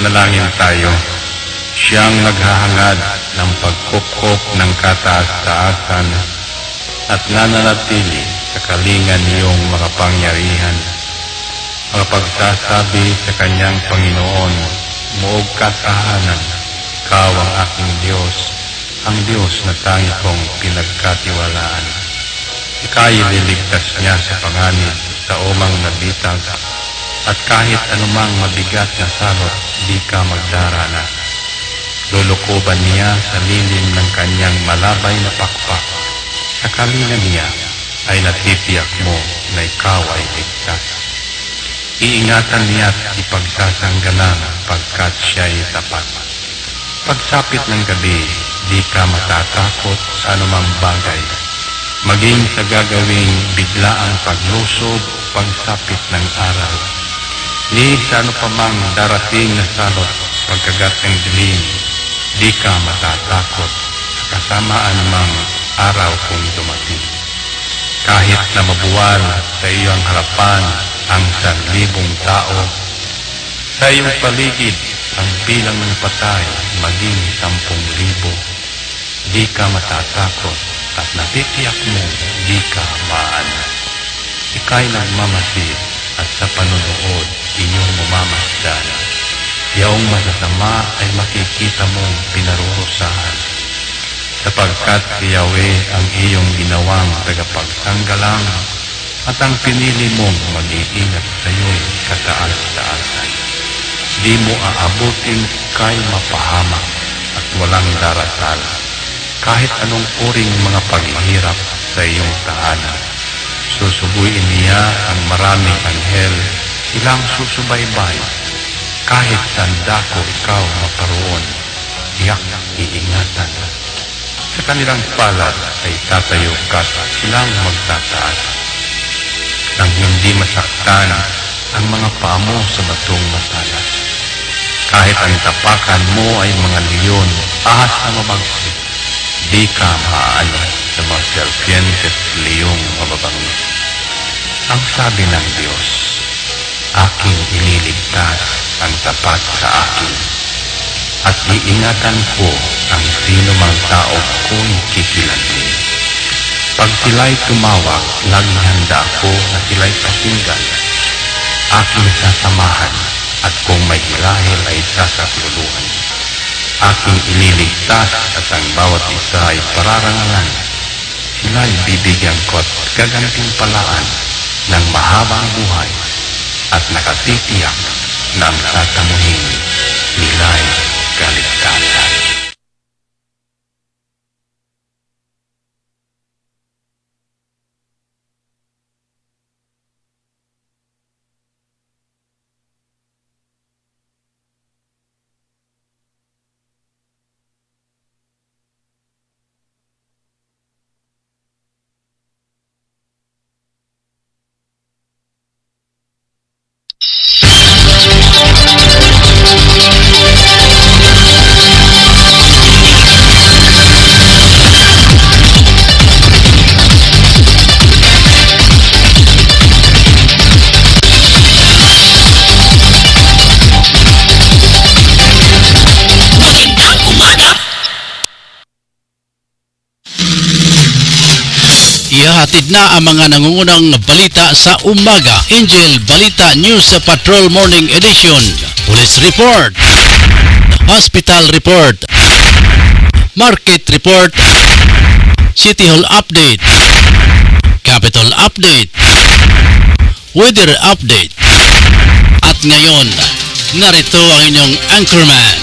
Manalangin tayo. Siyang naghahangad ng pagkupkop ng kataas-taasan at nananatili sa kalingan niyong makapangyarihan. Makapagsasabi sa kanyang Panginoon, muog katahanan, ikaw ang aking Diyos, ang Diyos na tangi kong pinagkatiwalaan. Ika'y liligtas niya sa panganib sa umang nabitag, at kahit anumang mabigat na salot, di ka magdarana. Lulukuban niya sa lilim ng kanyang malabay na pakpak. Sa kalinga niya ay natitiyak mo na ikaw ay ligtas. Iingatan niya at ipagsasanggalang pagkat siya'y tapat. Pagsapit ng gabi, di ka matatakot sa anumang bagay. Maging sa gagawing biglaang paglusob, pagsapit ng araw. Ni sa ano pa mang darating na salot, pagkagat ng dilim, di ka matatakot sa kasamaan mang araw kung dumating. Kahit na mabuwal sa iyong harapan ang 1,000 tao, sa iyong paligid ang bilang ng patay maging 10,000, di ka matatakot at natitiyak mo di ka maanak. Ika'y nagmamasid at sa panunood inyong mamamasdan. Yaong masasama ay makikita mong pinarurusahan, sapagkat si Yahweh ang iyong ginawang tagapagsanggalang at ang pinili mong mag-iingat sa iyo'y kataas-taasan. Di mo aabutin kay mapahamak at walang darasal, kahit anong uring mga paghihirap sa iyong tahanan. Susubuin niya ang maraming anghel, silang susubaybay. Kahit sandako ikaw maparoon, tiyak iingatan. Sa kanilang palad ay tatayo ka at silang magtataas. Nang hindi masaktan ang mga paa mo sa batong matalas. Kahit ang tapakan mo ay mga leon, ahas na mabagsik, di ka maaano sa mga serpientes leong mababangis. Ang sabi ng Diyos, aking iniligtas ang tapat sa akin, at iingatan ko ang sino mang tao kung kikilantin. Pag sila'y tumawag, laging handa ako na sila'y pakinggan. Aking sasamahan, at kung may hilahil ay sasakluluhan. Aking ililigtas at ang bawat isa ay pararangalan. Sila'y bibigyan ko at gagantimpalaan ng mahabang buhay at nakatitiyak na ang tatamuhin nila'y kaligtasan. Ihahatid na ang mga nangungunang balita sa umaga. Angel Balita News Patrol Morning Edition. Police Report, Hospital Report, Market Report, City Hall Update, Capital Update, Weather Update. At ngayon, narito ang inyong anchorman.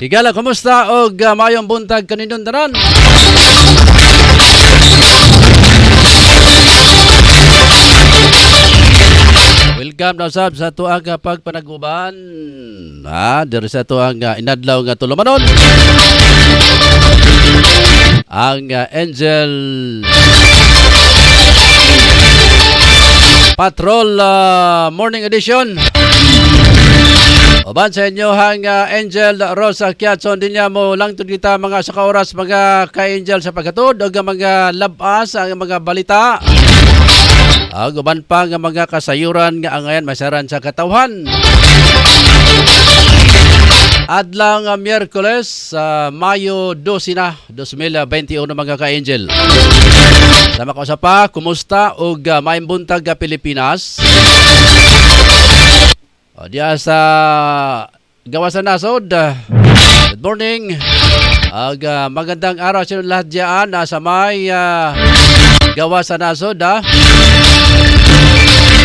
Higala, kumusta og mayong buntag kaninyong tanan? Welcome na sab sa tuang pagpanaguban. Diri sa tuang inadlaw nga tulumanon. Ang Angel Patrol Morning Edition. Uban sa inyo hang Angel Rosa Kiatson din niya mo lang kita mga sa oras mga ka-angel sa pagkatod o mga labas ang mga balita. Uban pa nga mga kasayuran nga angayan masaran sa katawhan. Adlang Miyerkules, Mayo 12 na, 2021 mga ka-angel. Sama ko sa pa, kumusta o maayong buntag ka Pilipinas? Diya sa gawasan nasod. Good morning. Magandang araw sa lahat diyan sa may gawasan nasod.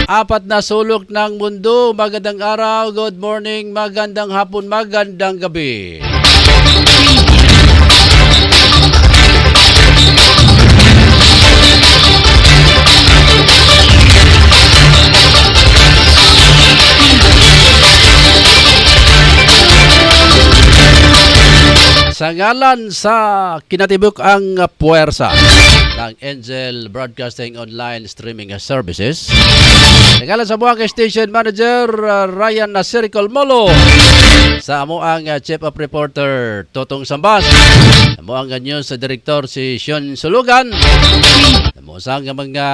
Apat na sulok ng mundo. Magandang araw, good morning, magandang hapon, magandang gabi. Sa ngalan sa kinatibuk ang puwersa ng Angel Broadcasting Online Streaming Services, sa ngalan sa buwang Station Manager Ryan Nasiricol Molo, sa amo ang Chief of Reporter Totong Sambas, sa amo ang News Director si Sean Sulugan, sa amo ang mga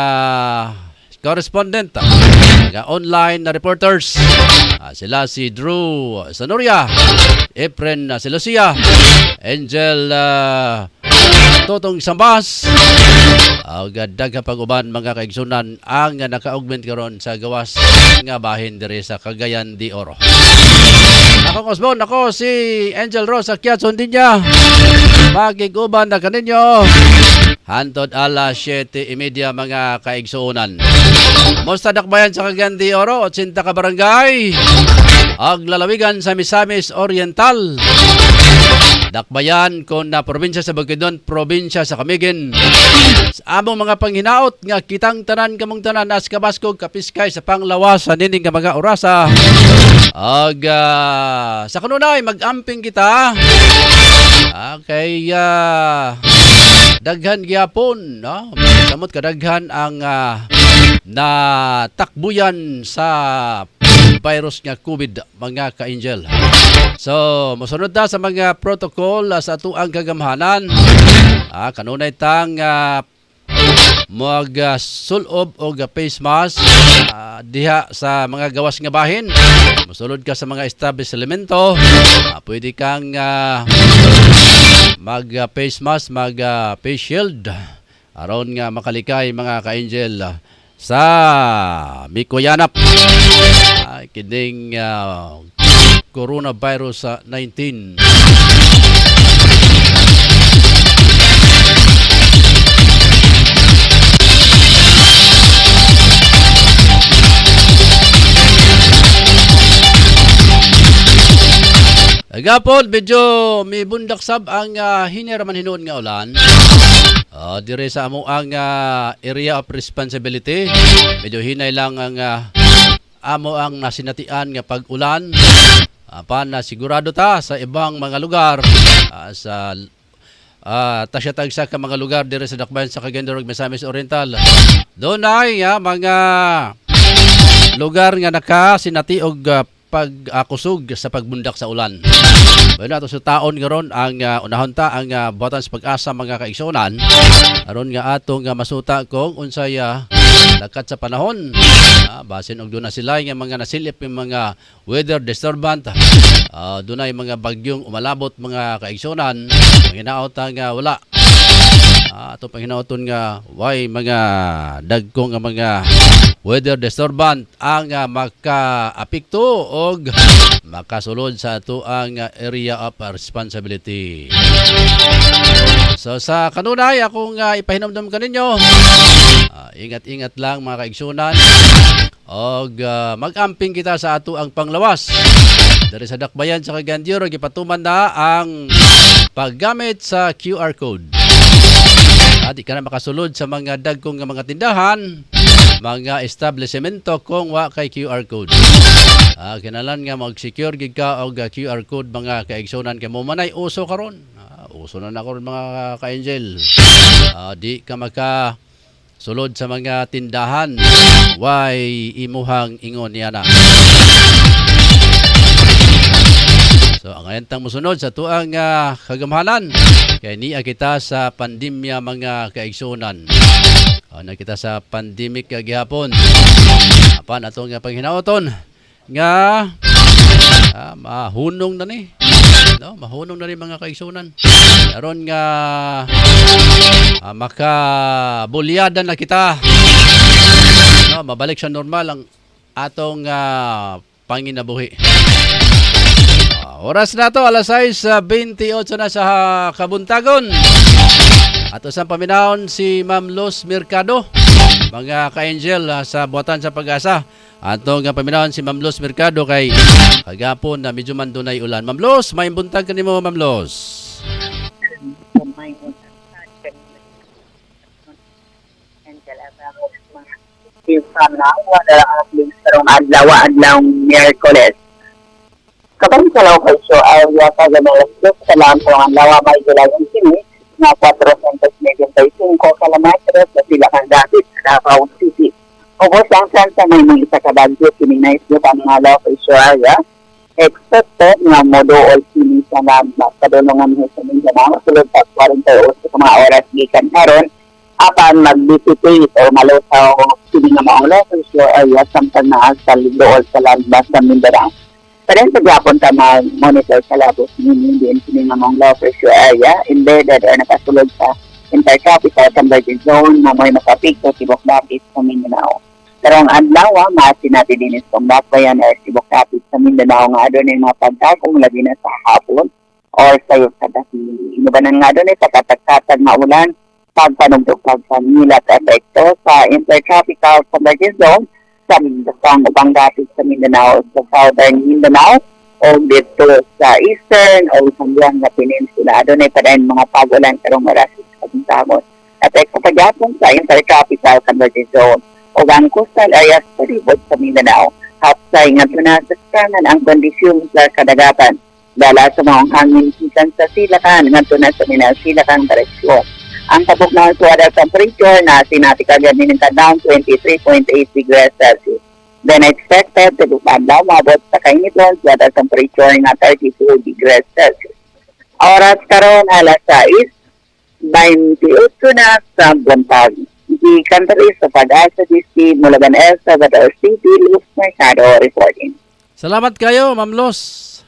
correspondent, mga online na reporters, sila si Drew Sanoria, Efren Silosia, Angel Totong Sambas, daghang pag-uban mga kaigsunan ang naka-augment karon sa gawas nga bahin diri sa Cagayan de Oro. Ako Osbon, ako si Angel Rosa Kiatson din niya. Pagig-uban na kaninyo hantod alas 7:30 mga kaigsunan. Musta dakbayan sa Cagayan de Oro, 80 ka barangay. Ag lalawigan sa Misamis Oriental. Dakbayan kon na probinsya sa Bukidnon, probinsya sa Camiguin. Sa among mga panghinaot nga kitang tanan kamong tanan as kabaskog kapiskay sa panglawas sa nining nga mga orasa. Ag sa kanunay mag-amping kita. Daghan gyapon, no? Samot kadaghan ang natakbuyan sa virus nga COVID mga ka-angel. So, masunod na sa mga protocol sa atuang kagamhanan. Kanunay tang mag-sulob o face mask diha sa mga gawas nga bahin. Masulod ka sa mga establishmento. Pwede kang mag-face mask, mag-face shield. Aron nga makalikay mga ka-angel sa Mikoyanap. Kining coronavirus 19. Agapon, medyo may bundak sab ang hiniraman hinuon nga ulan. Dire sa amo ang area of responsibility. Medyo hinay lang ang amo ang nasinatian nga pag-ulan. Na sigurado ta sa ibang mga lugar sa tasya-tagsa ka mga lugar dire sa dakbayan sa Cagayan de Oro, Misamis Oriental. Doon ay mga lugar nga nakasinati og pag-akusog sa pagbundak sa ulan. Bueno, ato sa taon ngaron ang unahon ta ang buhatan sa pag-asa mga kaigsunan. Aron nga atong masuta kung unsay lakat sa panahon. Basin og duna sila nga mga nasilip yung mga weather disturbance. Dunay mga bagyong umalabot mga kaigsunan. Hinaot nga wala. Ato pang hinaoton nga way mga dagkong nga mga weather disturbance ang maka-apekto og makasulod sa ato ang area of responsibility. So sa kanunay akong ipahinumdum kaninyo, ingat-ingat lang mga kaigsunan og mag-amping kita sa ato ang panglawas. Dari sa Dakbayan sa Gandioro gipatuman na ang paggamit sa QR code. Di ka na makasulod sa mga dagkong nga mga tindahan, mga establishmento kung wa kay QR code. Kinalan nga mag-secure gid ka og QR code mga kaigsunan kay mo manay uso karon. Uso na karon mga ka-angel. Di ka maka sulod sa mga tindahan, why imuhang ingon niya na. So, ang ayantang musunod sa tuang kagamhanan, kaya niya kita sa pandemya mga kaigsunan. Na kita sa pandemic gihapon. Apan atong nga panghinaoton nga mahunong na ni. No, mahunong na ni mga kaigsunan. Aron nga makabulyada na kita. No, mabalik sa normal ang atong panginabuhi. Oras na to, alas 6:28 na sa Kabuntagon. At usang paminahon si Ma'am Luz Mercado, mga ka-angel sa Buhatan sa Pag-asa. Atong paminahon si Ma'am Luz Mercado kay kagapon na medyo man dunay ulan. Ma'am Luz, may buntag ka nimo Ma'am Luz. From now, wala ang links karong adlaw Miyerkules. Kapag sa local show ay yata ganalastos sa lang po ang lawa may gilagang sini na 495 kilometros sa sila kang dapit sa Davao City. Ubos lang sa may mga isa kabagyo sininais nyo ang mga local show area. Expected nga moduol sini sa nabas kadulungan mo sa Mindanao sulod sa 48 sa mga oras gikan karon apan mag-dissipate o malutaw sini nga mga local show area samtang naa sa dool sa lambas sa Mindanao. Pero sa Japon ka mag-monitor sa labos hindi nga mga local show area embedded or nakasulod sa intercapital convergence zone na may makapig sa Tibok Dapit sa Mindanao. Pero ang adlaw, maasin natin din itong Dakbayan or Tibok Dapit sa Mindanao nga doon yung mga pagkakong lagi na sa hapon or sa yung kadasili. Inubanan nga doon sa katagkatag na ulan, pagpanugtog sa nilat epekto sa intercapital convergence zone sa ubang dapit sa Mindanao, sa southern Mindanao, o dito sa eastern o Sambiang na peninsula. Doon ay padayon mga pag-ulan karong oras sa Kabuntagon. At ay kapag-apong sa intercapital convergence zone o ang coastal areas sa ribot sa Mindanao. Hapsay nga tunasaskanan ang kondisyon sa kadagatan. Dala sa mga hangin sikan sa silakan, nga tunasaskanan silakan direksyon. Ang tabok ng weather temperature na sinatikagan din ng down 23.8 degrees Celsius. Then expected to lupadlaw mabot sa kainiton weather temperature nga 32 degrees Celsius. Oras karon alas 6:28 na sa buntag. Di country sa Pag-asa District, Mulaban El Salvador City, Luz Mercado reporting. Salamat kayo Ma'am Luz.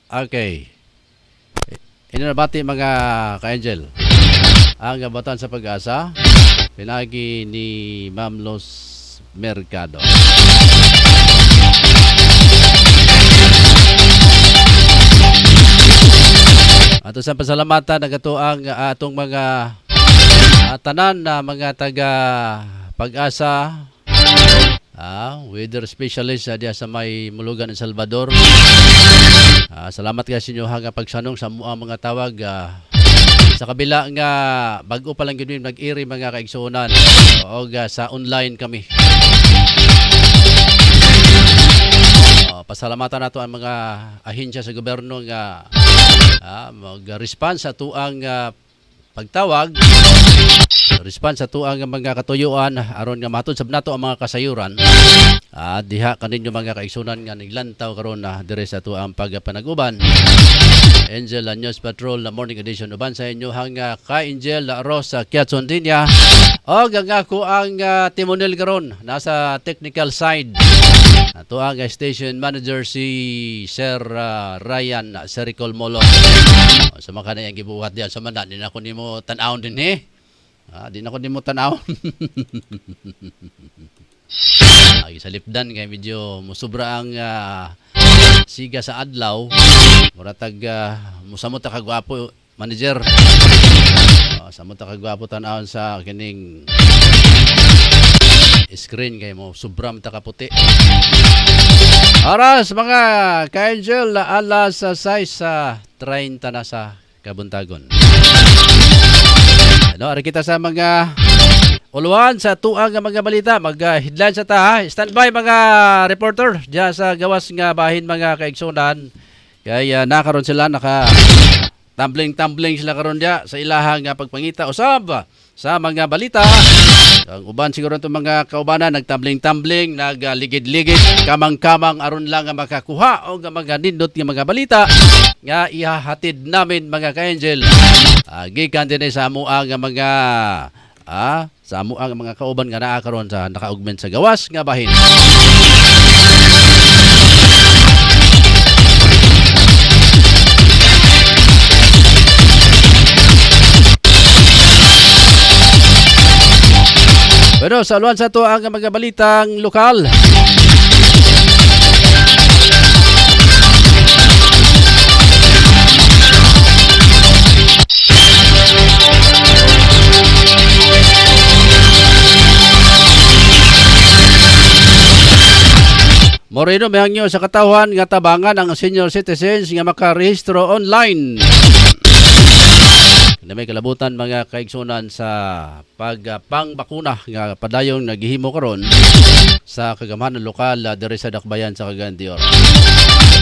Okay. Inabati mga ka-angel. Ang Buhatan sa Pag-asa, pinagi ni Ma'am Luz Mercado. Ato sa pasalamatan nagatuang atong mga tanan na mga taga Pag-asa, weather specialist diya sa may Mulugan El Salvador. Salamat kayo sa inyo hanga pagsanong sa mga tawag. Sa kabila nga bago pa lang gid nag-iri mga kaigsunan o sa online kami. Pasalamatan nato ang mga ahensya sa gobyerno nga mag-response sa tuang pagtawag, response sa tuang mga katuyuan aron nga matud sab nato ang mga kasayuran. Diha kaninyo mga kaigsunan nga naglantaw karon na dire sa tuang pagpanag-uban. Angel News Patrol na morning edition uban sa inyo hanga ka-Angel Rosa Quezon Dinya o gangako ang timonel karon nasa technical side. Ato ang station manager si Sir Ryan Sericol Molo. Sa mga kanayang gibuhat diyan sa mandan din ako nimo tan-awon din di na ko nimo tan-awon. Ay sa lipdan kay medyo musubra ang siga sa adlaw. Muratag musamot ta kagwapo manager. Samot ta kagwapo tan-awon sa kining screen kay mo subram ta kaputi. Oras mga ka-angel, alas 6:30 na sa kabuntagon. Ano, ari kita sa mga uluan sa tuang nga mga balita, mag-headline sa ta. Standby mga reporter diya sa gawas nga bahin mga kaigsunan. Kaya nakaroon sila tumbling sila karon diya sa ilahang nga pagpangita usab sa mga balita. Ang uban siguro itong mga kaubanan nagtumbling, nagligid-ligid, kamang-kamang aron lang nga makakuha o nga mga nindot nga mga balita nga ihahatid namin mga ka-angel. Gikan din sa amuang nga mga sa amuang mga kauban nga naa karon sa naka-augment sa gawas nga bahin. Pero sa aluan sa ito ang mga balitang lokal. Moreno mehangyo sa katawhan nga tabangan ang senior citizens nga makarehistro online. Na may kalabutan mga kaigsunan sa pagpangbakuna nga padayong naghihimo karon sa kagamanan lokal diri sa Dakbayan sa Cagayan de Oro.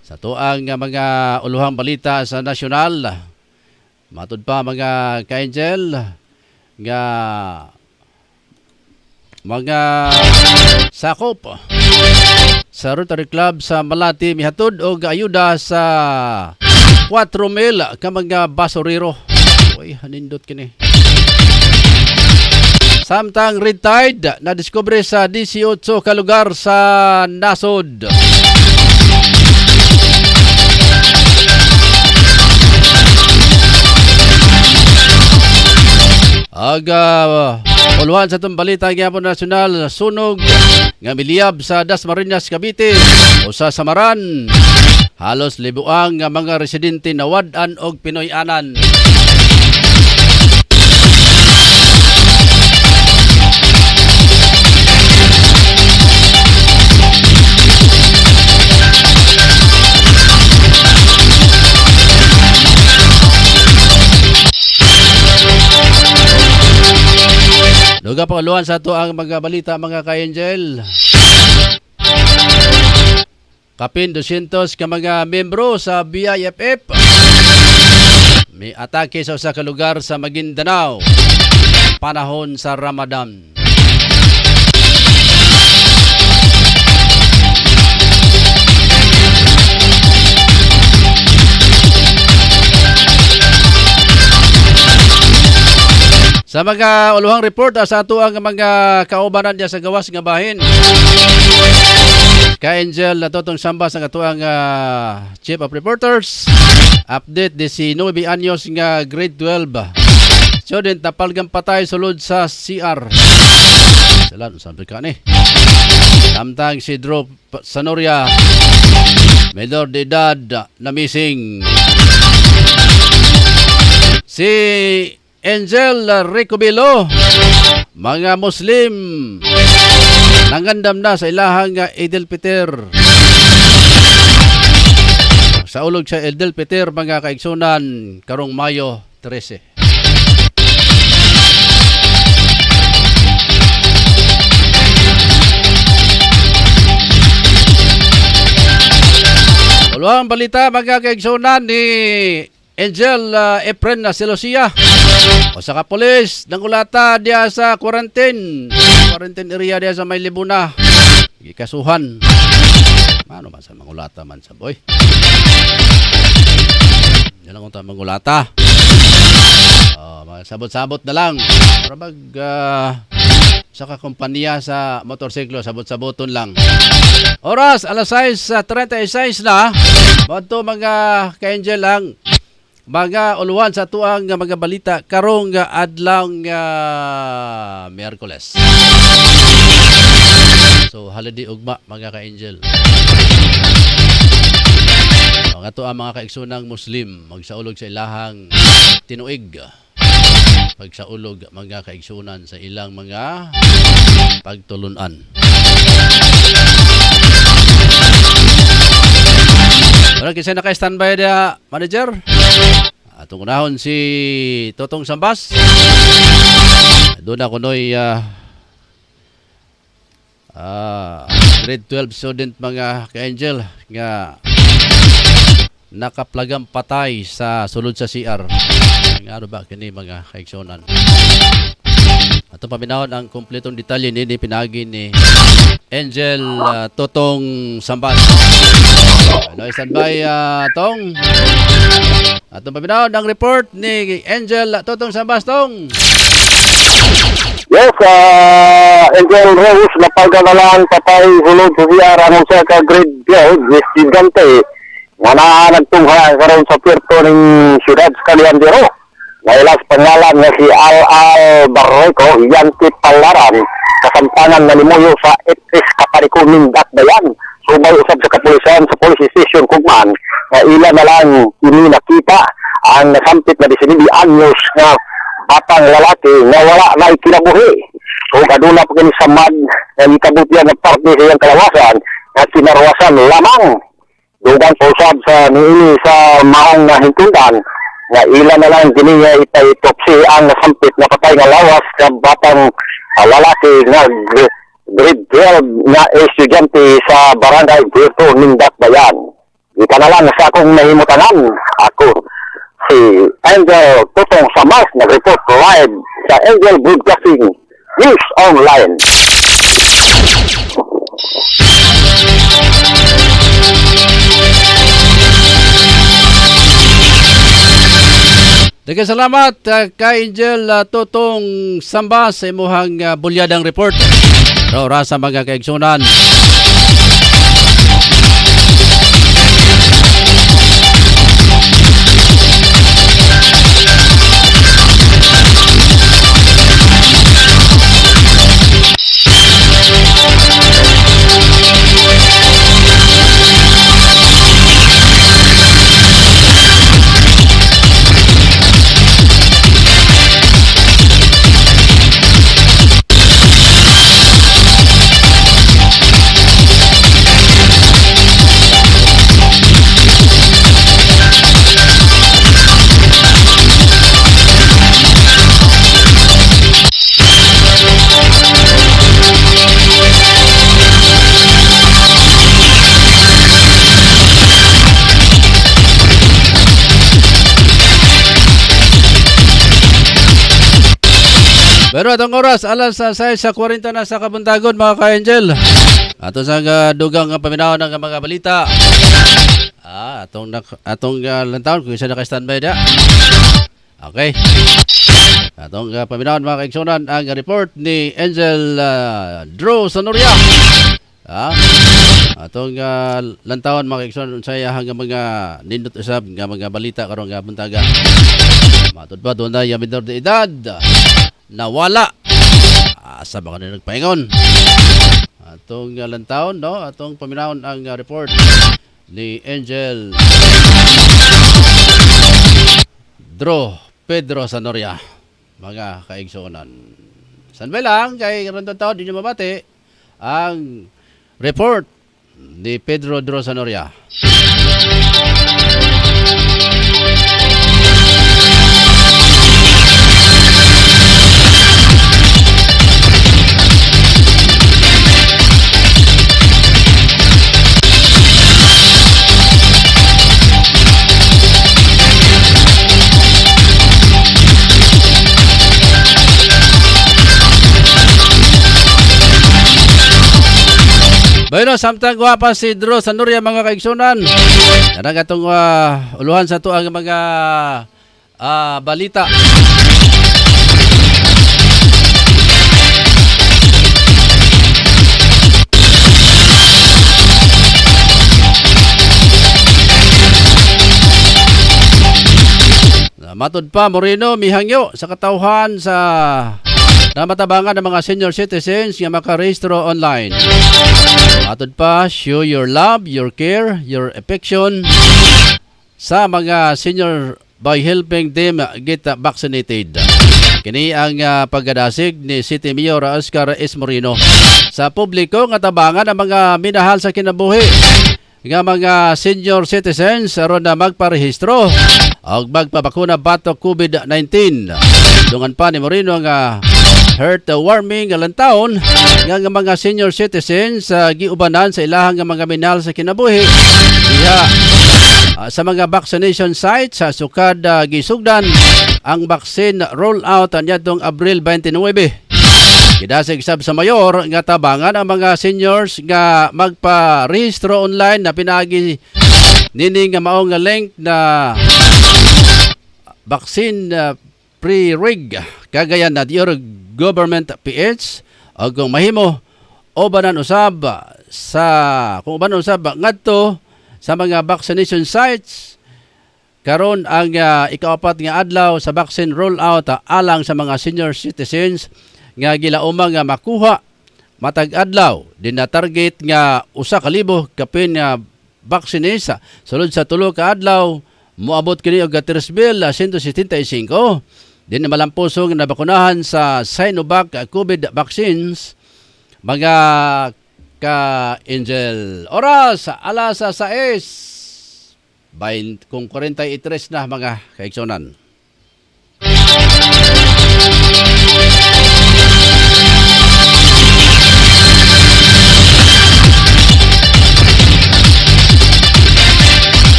Sa tuang mga uluhang balita sa nasyonal, matud pa mga ka-angel nga mga sakop sa Rotary Club sa Malati mihatod og ayuda sa 4,000 ka mga basurero. Uy, hanindot kini. Samtang red tide na diskubre sa 18 ka lugar sa nasod. Puluhan sa itong balita ng Yapon Nacional, sunog nga miliyab sa Dasmariñas, Cavite o sa Samaran. Halos libuang nga mga residente nawad-an og Pinoy-anan. Duga pangaluan sa ito ang mga balita mga ka-angel. Kapin 200 ka mga membro sa BIFF may atake sa usa ka lugar sa Maguindanao panahon sa Ramadan. Sa mga uluhang report sa ato ang mga kaubanan diya sa gawas nga bahin. Ka-angel na totong sambas ang ato ang Chief of Reporters. Update di si 9 anyos nga grade 12. Student napalgang patay sulod sa CR. Sila, sabi ka ni. Samtang si Drew Sanoria, menor de edad na missing. Si Angel Recobilo, mga Muslim nangandam na sa ilahang Eid al-Fitr. Sa ulog sa Eid al-Fitr mga kaigsunan karong Mayo 13. Uluhang balita mga kaigsunan ni Angel Efren na Silosia. O sa kapulis, nangulata diya sa quarantine area diya sa May Libuna. Ikasuhan. Ano man sa mangulata man sa boy? Yan lang kung ta mangulata. Sabot-sabot na lang. Para sa kakumpanya sa motorsiklo, sabot-saboton lang. Oras, alas 6:36 na. Bato mga ka-angel lang. Mga uluhan sa tuang mga balita karong adlang Miyerkules. So holiday ugma mga ka-angel. Mga to ang mga kaigsunang Muslim magsaulog sa ilahang tinuig. Pagsaulog mga kaigsunan sa ilang mga pagtulunan. Wala kinsa naka-standby dia, manager. Atong unahon si Totong Sambas. Doon ako noy grade 12 student mga ka-angel nga nakaplagang patay sa sulod sa CR. Nga ano ba kini mga kaigsonan? Ato paminahon ang kumpletong detalye ni pinagi ni Angel Totong Sambas. Hello, standby Tong. Ato paminahon ang report ni Angel Totong Sambas, Tong. Yes, Angel Rose, napaganalaan patay hulog sa siyar anong siya ka grade 12, estudyante, nga nagtungha karon sa puerto ng siyudad sa Caliandero. Nailas pangalan nga si Al Barreco, Yanti Palaran, kasampangan na limuyo sa Etis Kaparikuning Dakbayan. Subay usab sa kapulisan sa police station Kugman, nga ilan na lang ini nakita ang nasampit na 19 anyos nga batang lalaki nga wala na ikinabuhi. So kadula pa kini samad nga ikabutyan ng parte sa iyang kalawasan nga kinarwasan lamang. Dugang pusab sa niini sa maong na hintundan nga ilan na lang kini nga itay-topsi ang nasampit na patay nga lawas sa batang lalaki nga grade 12 nga estudyante sa barangay Puerto Nindak Bayan. Ika na lang sa akong nahimutanan. Ako si Angel Totong Sambas, nag-report live sa Angel Broadcasting News Online. Daghang salamat kay Angel Totong Sambas sa imuhang bulyadang report. Ra sa mga kaigsunan. Pero atong oras, alas 6:40 na sa kabuntagon mga ka-angel. Ato sa dugang paminahon ng mga balita. Atong lantawon kung isa naka-standby na. Okay. Atong paminahon mga kaigsunan ang report ni Angel Drew Sanoria. Atong lantawon mga kaigsunan saya hanggang mga nindot usab nga mga balita karong buntaga. Matud pa doon na yung minor de edad. Nawala sa mga nagpaingon. Atong lantawon, no? Atong paminahon ang report ni Angel Drew Pedro Sanoria, mga kaigsunan. Sanbay lang kay random taon din mabati ang report ni Pedro Drew Sanoria. Bueno, samtang guwapa si Drew Sanoria mga kaigsunan. Yan atong uluhan sa tuang mga balita. Matod pa, Moreno mihangyo sa katauhan sa namatabangan ng mga senior citizens nga makarehistro online. Matod pa, show your love, your care, your affection sa mga senior by helping them get vaccinated. Kini ang paggadasig ni City Mayor Oscar S. Moreno sa publiko nga tabangan ang mga minahal sa kinabuhi nga mga senior citizens aron na magparehistro og magpabakuna batok COVID-19. Dungan pa ni Moreno nga heartwarming nga lantawon nga mga senior citizens giubanan sa ilahang nga mga minahal sa kinabuhi diha sa mga vaccination sites sa sukad gisugdan ang vaccine rollout niadtong Abril 29. Gidasig sab sa mayor nga tabangan ang mga seniors nga magparehistro online na pinagi nini nga mao nga link na vaccine pre-rig kagayan na your government PH o kung mahimo obanan usab sa kung obanan usab ngadto sa mga vaccination sites karon ang ikaapat nga adlaw sa vaccine rollout alang sa mga senior citizens nga gilaumang nga makuha matag adlaw din na target nga 1,000 kapin nga vaccines sulod sa 3 ka adlaw moabot kini og 3,175 din na malampusong na bakunahan sa Sinovac COVID vaccines mga ka-Angel. Oras alas 6 kung 43 na mga kaigsonan.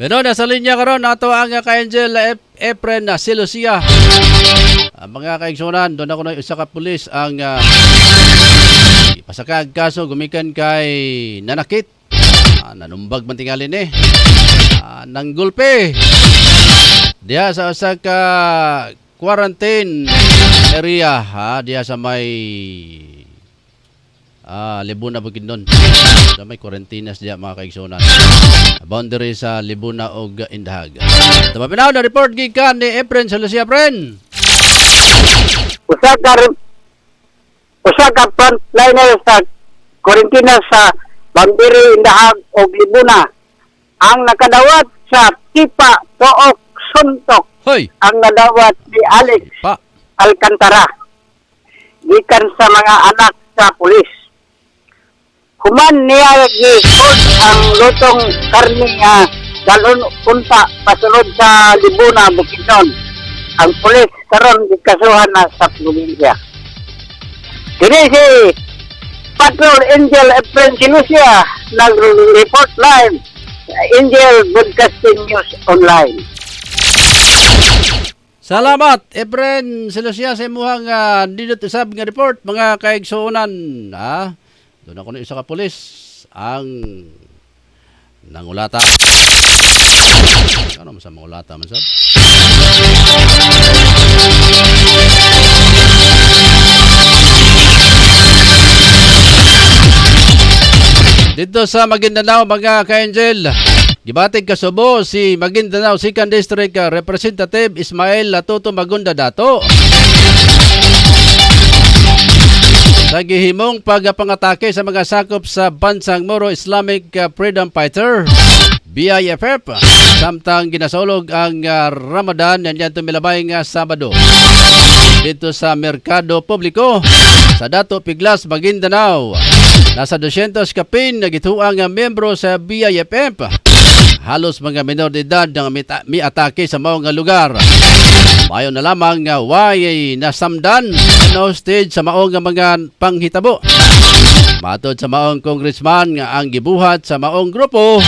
Pero nasa linya karon ato ang ka-Angel Efren Silucia. Mga kaigsunan, doon ako na isa ka pulis ang pasakag kaso gumikan kay nanakit. Nanumbag man tingalin nanggulpe. Diya sa usa ka quarantine area diya sa may Libuna Bukidnon. Sa may quarantinas diya mga kaigsunan. Boundary sa Libuna og Indahag. Tumapinaw na report gikan ni Efren Silucia, Efren. Usa ka frontliner sa quarantine sa Boundary Indahag og Libuna ang nakadawat sa Tipa Took Suntok. Hoy, ang nadawat ni Alex pa. Alcantara gikan sa mga anak sa pulis. Human niya gihod ang lutong karni nga dalon punta pasulod sa Libuna, Bukidnon. Ang pulis karon gikasuhan na sa probinsya. Kini si Patrol Angel Efren Silucia nag-report live sa Angel Broadcasting News Online. Salamat, Efren Silucia sa imuhang didot usab nga report mga kaigsuonan. Doon ako na isa ka pulis ang nangulata. Ano sa mangulata man sab? Dito sa Maguindanao mga ka-Angel, gibatig kasubo si Maguindanao 2nd District Representative Ismael Latuto Magunda Dato. Sa gihimong pagpangatake sa mga sakop sa bansang Moro Islamic Freedom Fighter BIFF samtang ginasulog ang Ramadan nandiyan tumilabay nga Sabado dito sa Merkado Publiko sa Dato Piglas, Maguindanao. Nasa 200 kapin na gituang miyembro sa BIFF. Halos mga menor de edad ang may atake sa maong lugar. Mayo na lamang nga way nasamdan no stage sa maong mga panghitabo. Matod sa maong congressman nga ang gibuhat sa maong grupo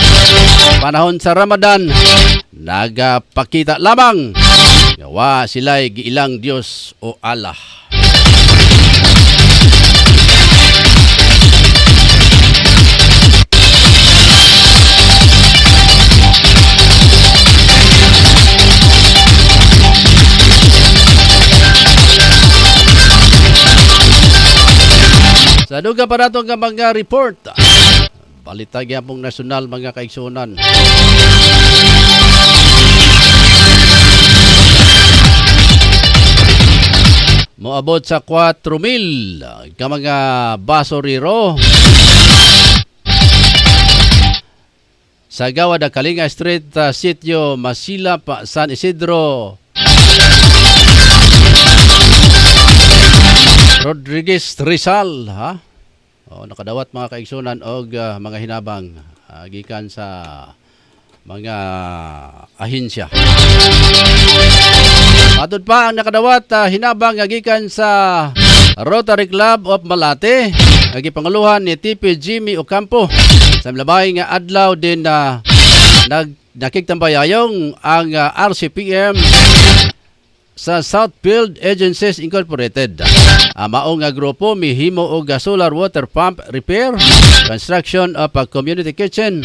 panahon sa Ramadan nagapakita lamang nga wa sila'y giilang Dios o Allah. Sa duga pa nato nga mga report. Balita gyapong nasyonal mga kaigsunan. Moabot sa 4,000 ka mga basuriro sa Gawad Kalinga Street, Sitio Masilap, San Isidro, Rodriguez Rizal, ha? O, nakadawat mga kaigsunan og mga hinabang gikan sa mga ahensya. Matod pa ang nakadawat hinabang gikan sa Rotary Club of Malate, gipangaluhan ni TP Jimmy Ocampo. Sa labay nga adlaw din nakiktambayayong ang RCPM sa Southfield Agencies Incorporated. Maong nga grupo mihimo og solar water pump repair, construction of a community kitchen,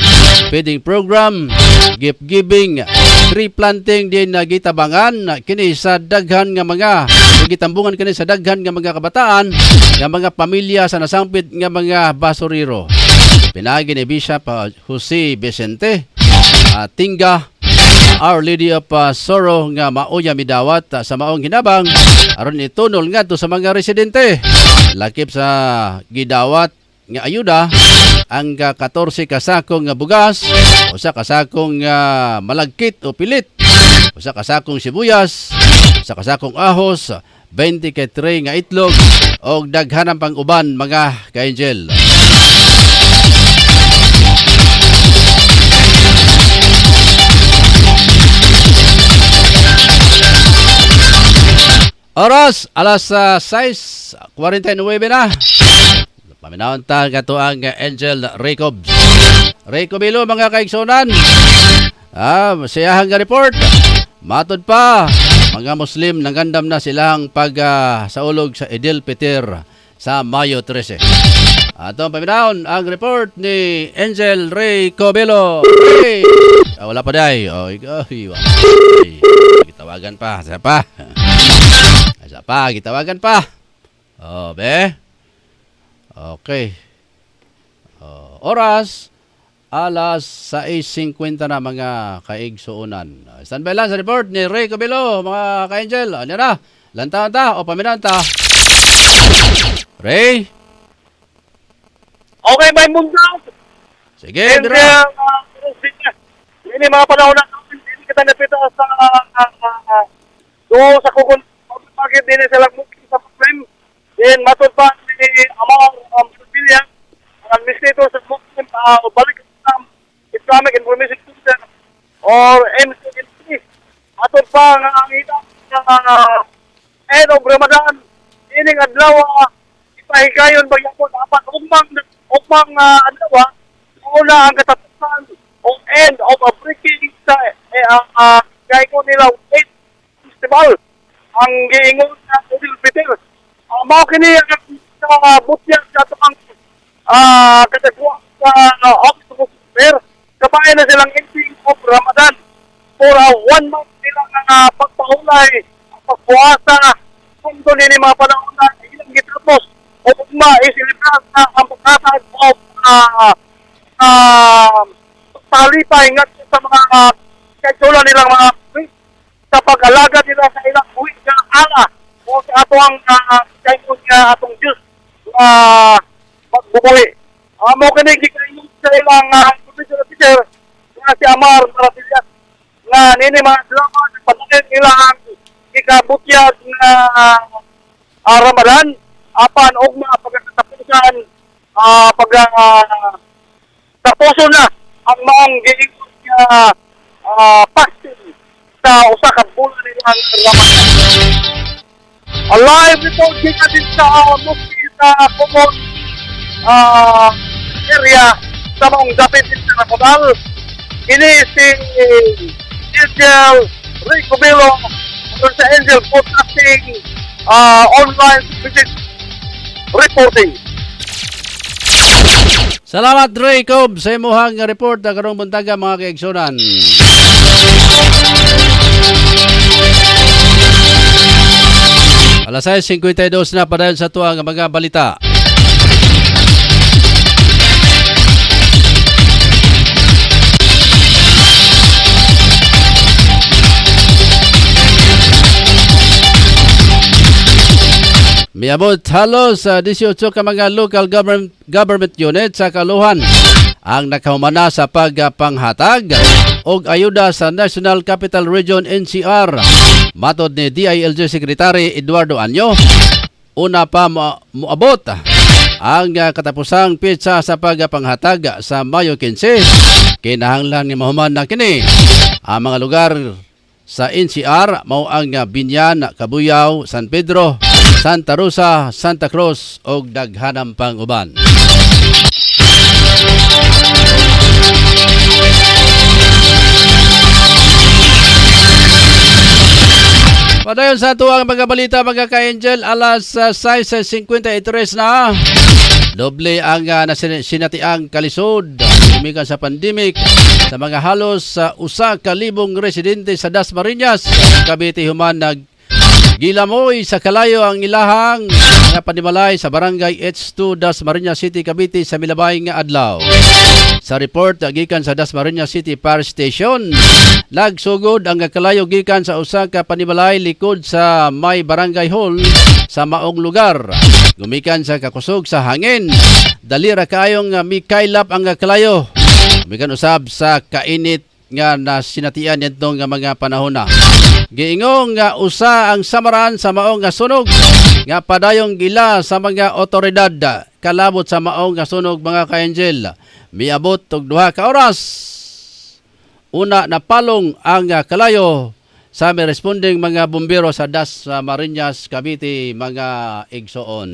feeding program, gift giving, tree planting din gitabangan kini sa daghan nga mga gitambungan kini sa daghan nga mga kabataan nga mga pamilya sa nasangpit nga mga basuriro. Pinagi ni Bishop Jose Vicente Tinga, Our Lady of Sorrow nga mauya midawat sa maong hinabang aron itunol ngadto sa mga residente. Lakip sa gidawat nga ayuda ang 14 kasakong nga bugas, usa kasakong malagkit o pilit, usa kasakong sibuyas, usa kasakong ahos, 20 ka tray nga itlog og daghanang pang uban mga ka-angel. Oras, alas 6:49 na. Paminahon ta kato ang Angel Raycobs. Raycobilo mga kaigsunan. Siyahang nga report. Matod pa, mga Muslim nanggandam na silang saulog sa Idil Peter sa Mayo 13. Atong paminahon ang report ni Angel Raycobilo. Hey! Wala pa day. Gitawagan pa. Sa pa, gitawagan pa. Be. Okay. Oras, alas 6:50 na mga kaigsuunan. Standby lang sa report ni Ray Cabello, mga ka-angel. Ano na? Lantahan ta o paminahan ta? Ray? Okay, may mundo. Sige, And dira. ini mga panahon na hindi kita napita sa doon sa kukun. Bakit din sila mungkin sa problem? Then matod pa ni Amar Pilihan, ang administrator sa Muslim balik sa Islamic Information Center or MCNC. Matod pa ang ilang end of Ramadan, ining adlaw ipahigayon magyapon dapat ugmang adlaw una ang katapusan o end of a breaking sa kaya ko nila festival ang giingon sa Idil Peter. Mao kini ang butyag sa atong katagwa sa October. Kabayan na silang ending of Ramadan for 1 month nilang pagpaulay, pagpuasa, kundo nini mga panahon na ilang gitapos o ugma isilibran na ang pagkatag of palipay nga sa mga kaisulan nilang mga sa pag-alaga nila sa ilang buwit nga ala o sa atong kaingon nga atong Diyos magbubuhi. Mo kini gikaingon sa ilang provincial officer nga si Amar Marapillas nga nini mga drama patuloy nila ang ikabutyag nga Ramadan apan og mga pagkatapusan tapuso na ang maong giingon nga fasting sa usa ka bulan nilang Ramadan. Alive report kita din sa Muslim sa common area sa maong dapit din sa Ramadan. Ini si Angel Ray Cabello sa Angel Podcasting online visit reporting. Salamat Ray Cobb sa imuhang report na karong buntaga mga kaigsunan. Alas 6:52 na pa dahil sa tuwang mga balita. Miabot halos sa 18 ka mga local government unit sa kaluhan ang nakahumana sa pagpanghatag og ayuda sa National Capital Region NCR. Matod ni DILG Secretary Eduardo Anyo, una pa moabot ang katapusang pitsa sa pagpanghatag sa Mayo 15. Kinahanglan ni mahuman na kini ang mga lugar sa NCR mao ang Binyan, Cabuyao, San Pedro, Santa Rosa, Santa Cruz ug daghanang pang uban. Padayon sa tuwang mga balita mga ka-Angel, alas 6:53 na. Doble ang sinatiang kalisod umikan sa pandemic sa mga halos 1,000 residente sa Dasmariñas, Cavite human gilamoy sa kalayo ang ilahang nga panimalay sa barangay H2 Dasmariñas City, Cavite sa milabay nga adlaw. Sa report gikan sa Dasmariñas City Fire Station, nagsugod ang kalayo gikan sa usa ka panimalay likod sa may barangay hall sa maong lugar. Gumikan sa kakusog sa hangin, dali ra kayong mikaylap ang kalayo. Gumikan usab sa kainit nga nasinatian nitong mga panahon na. Giingong nga usa ang samaran sa maong nga sunog nga padayong gila sa mga otoridad kalabot sa maong nga sunog mga ka-Angel. Miabot og 2 ka oras. Una napalong ang kalayo sa may responding mga bumbero sa Dasmariñas, Cavite mga igsoon.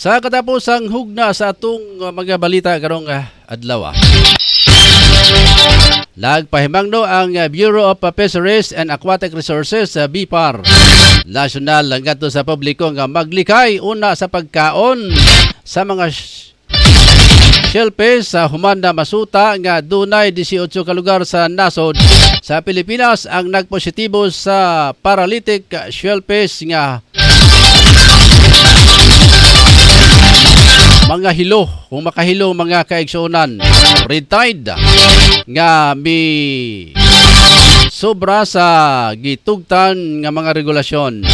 Sa katapusang hugna sa atong mga balita karong adlaw. Nagpahimangno ang Bureau of Fisheries and Aquatic Resources BIPAR nasyonal ngadto sa publiko nga maglikay una sa pagkaon sa mga shellfish sa human na masuta nga dunay 18 ka lugar sa nasod sa Pilipinas ang nagpositibo sa paralytic shellfish nga mga hilo, kung makahilo mga kaigsuunan, red tide nga mi sobra sa gitugtan nga mga regulasyon.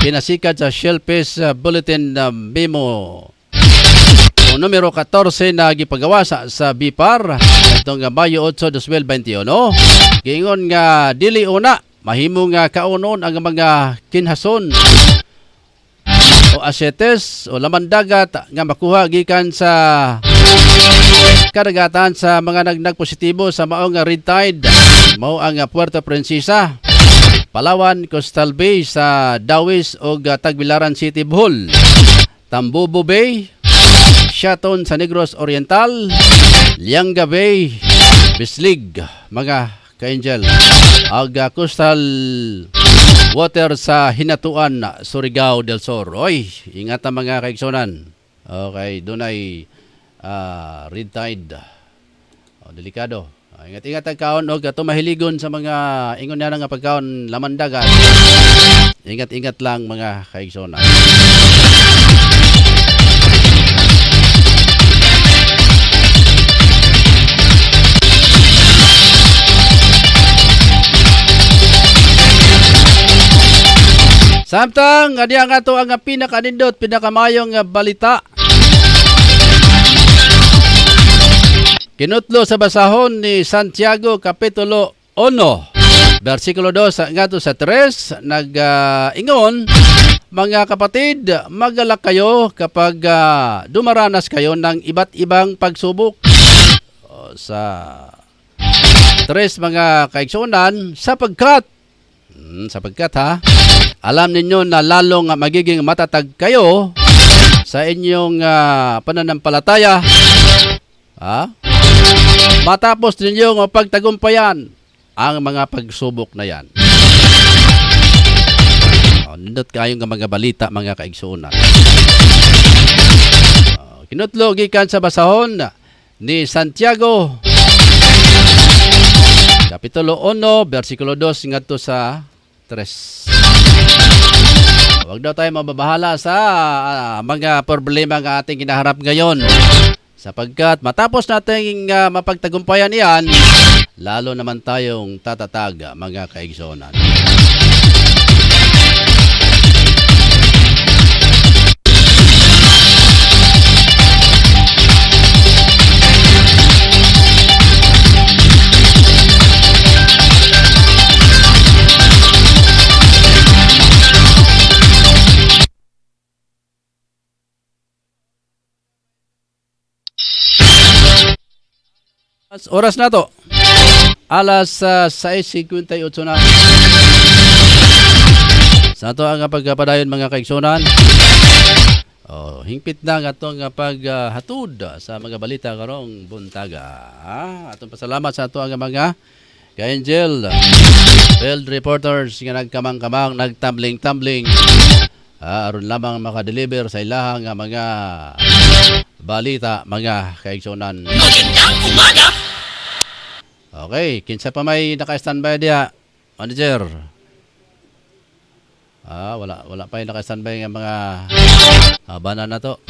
Pinasikat sa Shellfish Bulletin Memo numero 14 na gipagawa sa BIPAR itong Mayo 8, 2021. Giingon nga dili una mahimo nga kaunon ang mga kinhason o asyetes o laman dagat nga makuha gikan sa karagatan sa mga nagpositibo sa maong red tide. Mao ang Puerto Princesa, Palawan, Coastal Bay sa Dawis o Tagbilaran City, Bohol, Tambobo Bay, Shaton sa Negros Oriental, Lianga Bay, Bislig mga ka-Angel, ag coastal water sa Hinatuan, Surigao del Sur. Oy, ingat ang mga kaigsonan. Okay, doon ay red tide. Delikado. Ingat-ingat ang kaon o tumahiligon sa mga ingon na nga pagkaon laman dagat. Ingat-ingat lang mga kaigsonan. Samtang adi ang ato ang pinakaanindot, pinakamayong balita. Kinutlo sa basahon ni Santiago Kapitulo 1, versikulo 2 ngato sa 3, nag-ingon, mga kapatid, magalak kayo kapag dumaranas kayo ng iba't ibang pagsubok. Sa 3 mga kaigsunan, sapagkat alam ninyo na lalong magiging matatag kayo sa inyong pananampalataya. Matapos ninyong pagtagumpayan ang mga pagsubok na yan. Nindot kayong mga balita mga kaigsunan. Kinutlo gikan sa basahon ni Santiago Kapitulo 1, versikulo 2 ngadto sa 3. Huwag daw tayo mababahala sa mga problema nga ating kinaharap ngayon. Sapagkat matapos nating mapagtagumpayan iyan, lalo naman tayong tatatag, mga kaigsonan. Oras na to. Alas 6:58 na. Sa ito ang pagpadayon, mga kaigsonan. Hingpit na nga itong paghatod sa mga balita karong buntaga. Atong pasalamat sa ito ang mga ka-angel, field reporters nga nagkamang-kamang, nagtumbling-tumbling. Aron lamang makadeliver sa ilahang mga balita, mga kaigsonan. Magandang umaga! Okay, kinsa pa may naka-standby diya, manager? Wala pa yung naka-standby ng mga bana na to.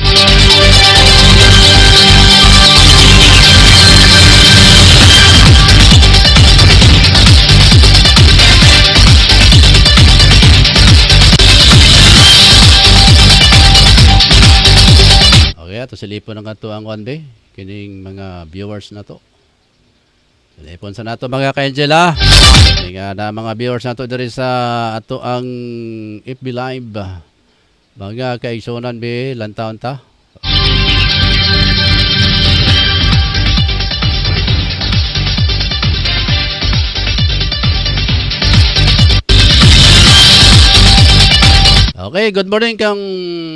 Okay, ito silipon ng ato ang one day. Kining mga viewers na to. Silipon sa nato, mga ka-angel, nga na mga viewers nato diri sa ato ang FB Live. Mga kaigsonan be lantaon ta. Okay, good morning kang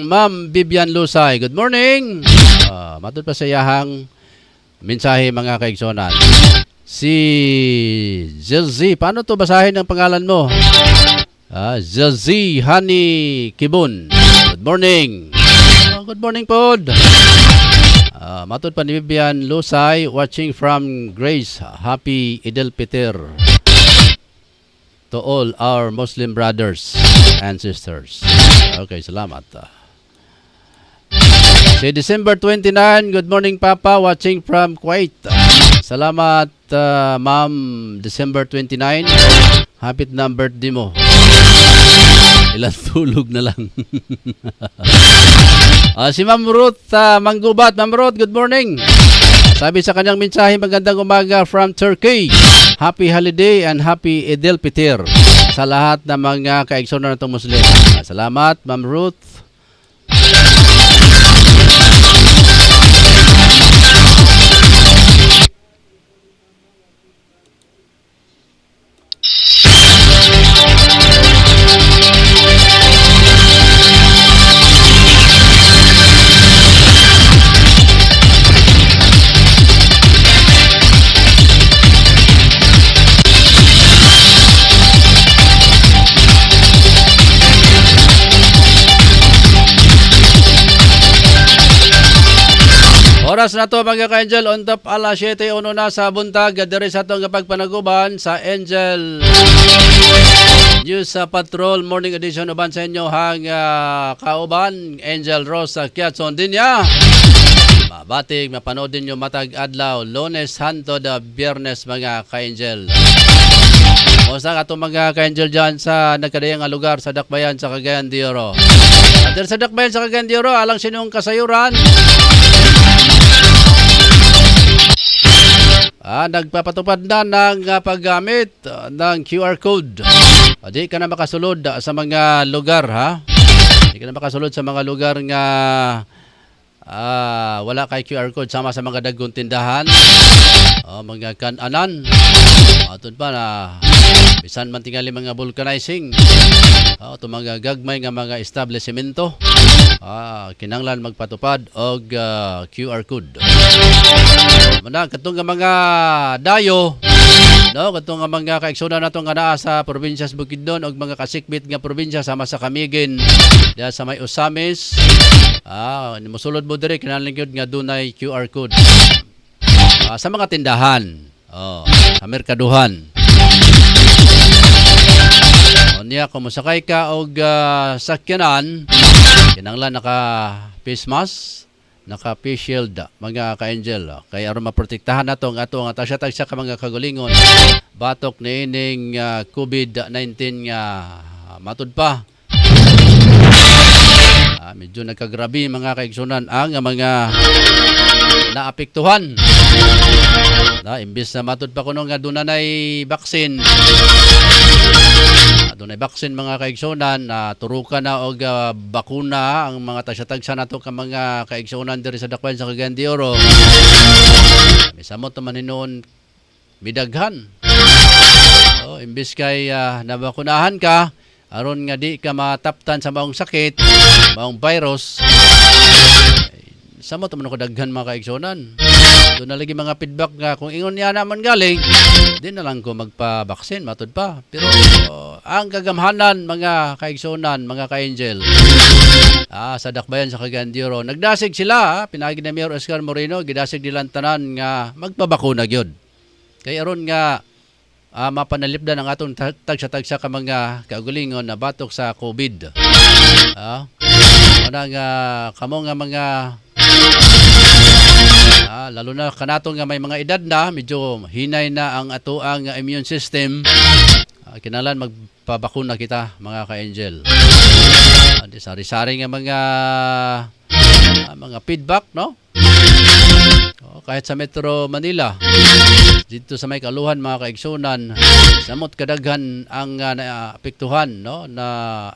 Ma'am Vivian Lusay. Good morning. Matod pa sa iyahang mensahe, mga kaigsonan. Si Zelzi, paano to basahin ang pangalan mo? Zelzi Hani Kibun. Good morning. Good morning, pod. Matod pa ni Vivian Lusay, watching from Grace. Happy Eid al-Fitr to all our Muslim brothers and sisters. Okay, salamat. Si December 29, good morning, Papa, watching from Kuwait. Salamat, Ma'am, December 29. Happy na birthday mo. Ilang tulog na lang. Si Ma'am Ruth Manggubat. Ma'am Ruth, good morning. Sabi sa kanyang mensahe, magandang umaga from Turkey. Happy holiday and happy Eid al-Fitr sa lahat ng mga kaigsonan ng Muslim. Salamat, Ma'am Ruth. Oras na to, mga ka-angel, on top alas 7:01 na sa buntag, diri sa itong pagpanaguban sa Angel News Patrol Morning Edition. Uban sa inyo hang kauban, Angel Rosa Kiatson din ya. Mabatig, mapanood din nyo matag adlaw, Lunes hantod Biyernes, mga ka-angel. Musta ka itong mga ka-angel dyan sa nagkadayang lugar sa Dakbayan sa Cagayan de Oro. At sa Dakbayan sa Cagayan de Oro, alang sinong kasayuran. Nagpapatupad na ng paggamit ng QR code. Di ka na makasulod sa mga lugar, ha? Di ka na makasulod sa mga lugar nga wala kay QR code, sama sa mga dagkong tindahan, mga kananan. Atun pa na bisan man tingali mga vulcanizing. Ito mga gagmay nga mga establishmento. Kinanglan magpatupad og QR code. Katong nga mga dayo, no, katong nga mga kaigsonan nato nga naa sa probinsya sa Bukidnon og mga kasikbit nga probinsya sama sa Camiguin, diya sa may Osamis. Musulod mo diri kinahanglan gyud nga dunay QR code. Sa mga tindahan, sa merkaduhan. Unya kung musakay ka og sakyanan, kinahanglan naka face mask, naka face shield mga ka-angel. Kaya aron maprotektahan nato ang ato nga tagsa ka mga kagulingon batok niining COVID-19 nga matud pa. Medyo nagkagrabe mga kaigsunan ang mga naapektuhan. Imbis na matud pa kuno nga dunay baksin. Dunay baksin mga kaigsunan, turukan na og bakuna ang mga tagsa nato ka mga kaigsunan diri sa dakwan sa Cagayan de Oro. Misamot man hinuon midaghan. Imbis kay nabakunahan ka, aron nga di ka mataptan sa maong sakit, maong virus, samot man ko daghan mga kaigsunan. Doon na lagi mga feedback nga kung ingon niya naman galing, di na lang ko magpa-baksin, matud pa. Pero ang kagamhanan mga kaigsunan, mga ka-angel, sa dakbayan sa Cagayan de Oro, nagdasig sila, pinagi na Mayor Oscar Moreno, gidasig nilang tanan nga magpabakuna gyud. Kaya aron nga mapanalipdan ang atong tagsa ka mga kaugalingon na batok sa COVID. Nga kamo nga mga lalo na kanato nga may mga edad na, medyo hinay na ang ato ang immune system. Kinalan magpabakuna kita mga ka-angel. Sari-sari nga mga feedback, no? Kahit sa Metro Manila, dito sa may kaluhan mga kaigsunan, samot kadaghan ang naapektuhan, no, na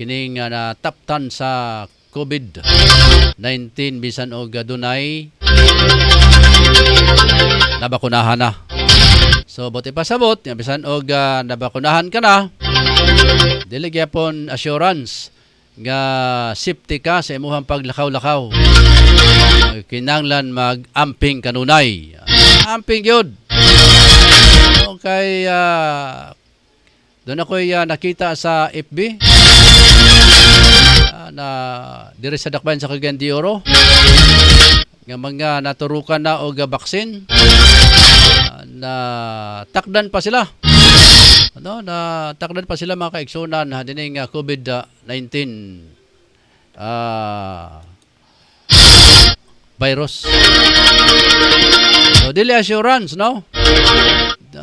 kining nataptan sa COVID-19 bisan og dunay nabakunahan na. So buti pasabot nga bisan og nabakunahan ka na, dili gyapon assurance nga safety ka sa imong paglakaw-lakaw. Kinahanglan mag-amping kanunay. Amping yun. Okay, doon ako'y nakita sa FB na diri sa dakbayan sa Cagayan de Oro nga mga naturukan na o baksin na takdan pa sila. Na takdan pa sila mga kaigsunan dining COVID-19 virus. So dili assurance, no?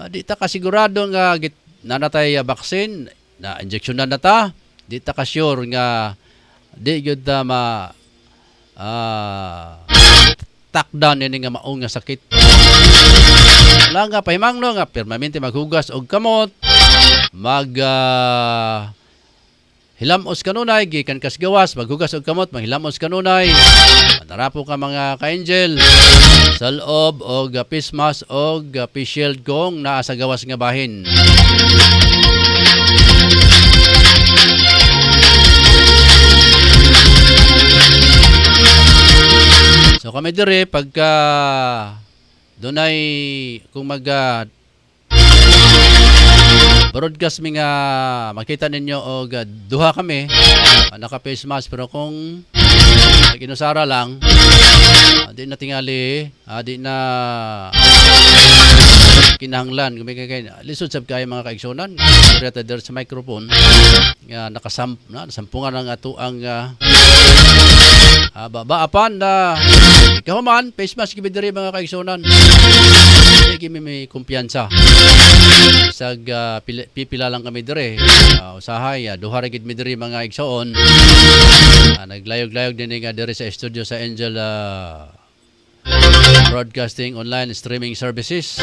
Di ta kasigurado nga nanatay baksin na injeksyonan na ta, di ta ka sure nga di gyud ta takdan ini nga maong nga sakit. Wala nga pahimangno nga permanente maghugas og kamot, hilamos kanunay, gikan kas gawas, maghugas og kamot, maghilamos kanunay. Matarapo ka mga ka-angel sa loob og face mask og face shield kung naa sa gawas nga bahin. So kami dire pagka dunay kung broadcast mi nga makita ninyo og duha kami naka face mask, pero kung inusara lang di na tingali, di na kinahanglan kay lisod sab kay mga kaigsunan operator sa microphone nga nasampungan ang ato ang babaapan na ikaw man face mask gibi diri mga kaigsunan. Hindi may kumpiyansa. Sag pipila lang kami dire. Usahay duha ra gid mi diri mga igsoon. Naglayog-layog din nga dire sa studio sa Angel Broadcasting Online Streaming Services.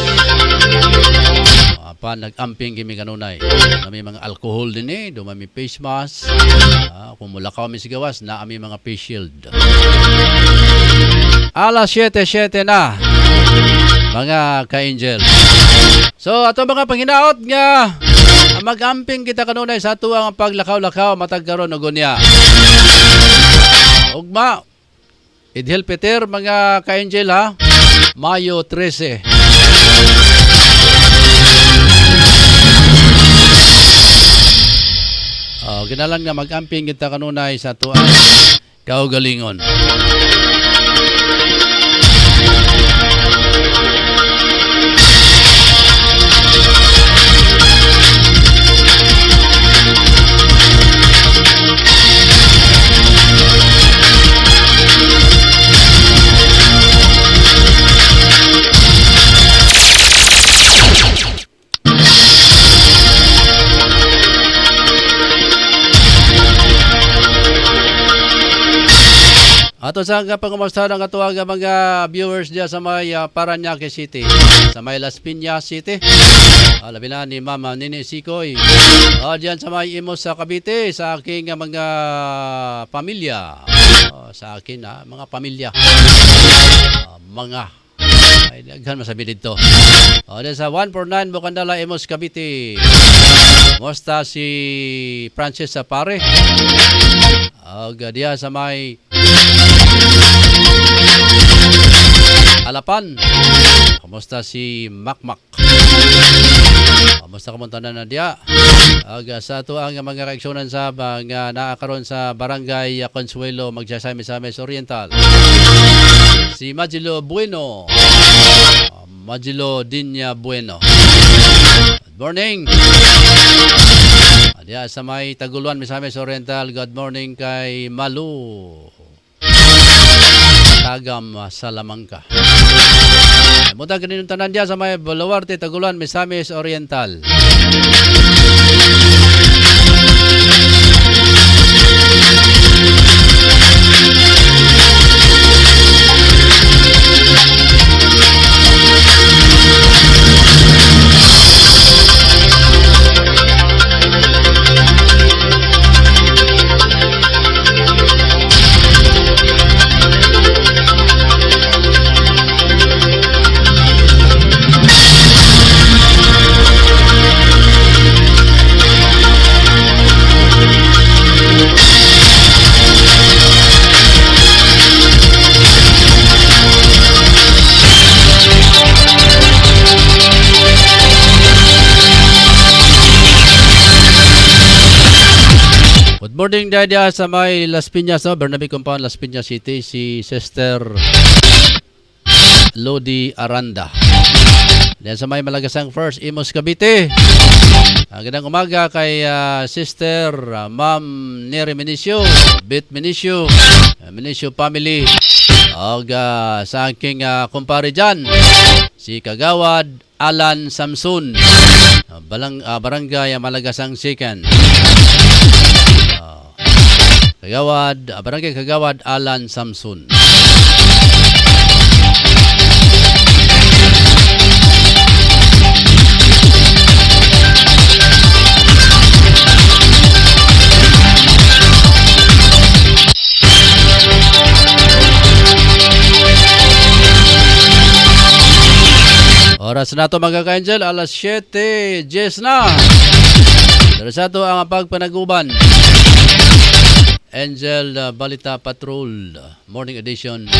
Nag-amping kimi kanunay. May mga alcohol din dumami face mask. Kung mulakaw mi sigawas na ami mga face shield. Alas 7:07 na mga ka-angel. So ato mga panghinaot nga mag-amping kita kanunay sa ato ang paglakaw-lakaw matag karon og unya. Ugma Idhel Peter mga ka-angel ha. Mayo 13. Ginalan nga mag-amping kita kanunay sa ato ang kaugalingon. Ato sa pangumusta ng atuang mga viewers diya sa may Parañaque City, sa may Las Piñas City. Labi na ni Mama Nini Sikoy. Diyan sa may Imos sa Cavite, sa aking mga pamilya. Sa akin mga pamilya. Ay, daghan masabi dito. Sa 149 Bukandala, Imos, Cavite. Musta si Francis Sapare? Diya sa may Alapan. Kamusta si Makmak? Kamusta kamunta na diya? Sa ito ang mga reaksyonan sa mga naakaroon sa Barangay Consuelo, Magsasamis Oriental. Si Majilo Bueno. Majilo Dinya Bueno. Good morning. Diya sa may Taguluan, Misamis Oriental. Good morning kay Malu Tagam Salamangka. Munta ganin tanan diya sa may Bulaarte, Taguluan, Misamis Oriental. Good morning dahil sa may Las Piñas, Bernabe Compound, Las Piñas City, si Sister Lodi Aranda. Dahil sa may Malagasang First, Imos, Cavite. Gandang umaga kay Sister Ma'am Neri Minicio, Bit Minicio, Minicio family. Sa aking kumpare dyan, si Kagawad Alan Samson, Barangay Malagasang Second. Barangay Kagawad Alan Samson. Oras na ito mga ka-angel, alas 7:10 na. Pero sa ito ang pagpanaguban. Angel Balita Patrol Morning Edition.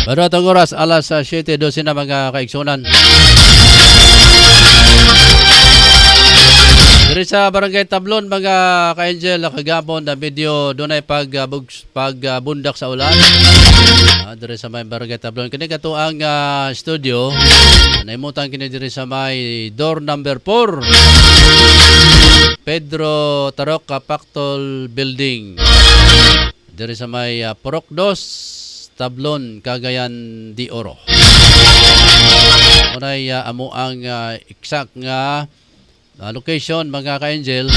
Pero itong oras, alas 7:12 na mga kaigsunan. Diri sa Barangay Tablon, mga ka-angel, kagapon na video doon ay pagbundak sa ulan. Diri sa may Barangay Tablon. Kini kato ang studio. Naimutan kini diri sa may door number 4. Pedro Tarok Pactol Building. Diri sa may Purok 2. Tablon, Cagayan de Oro. Unay amo ang exact nga location mga ka-angel.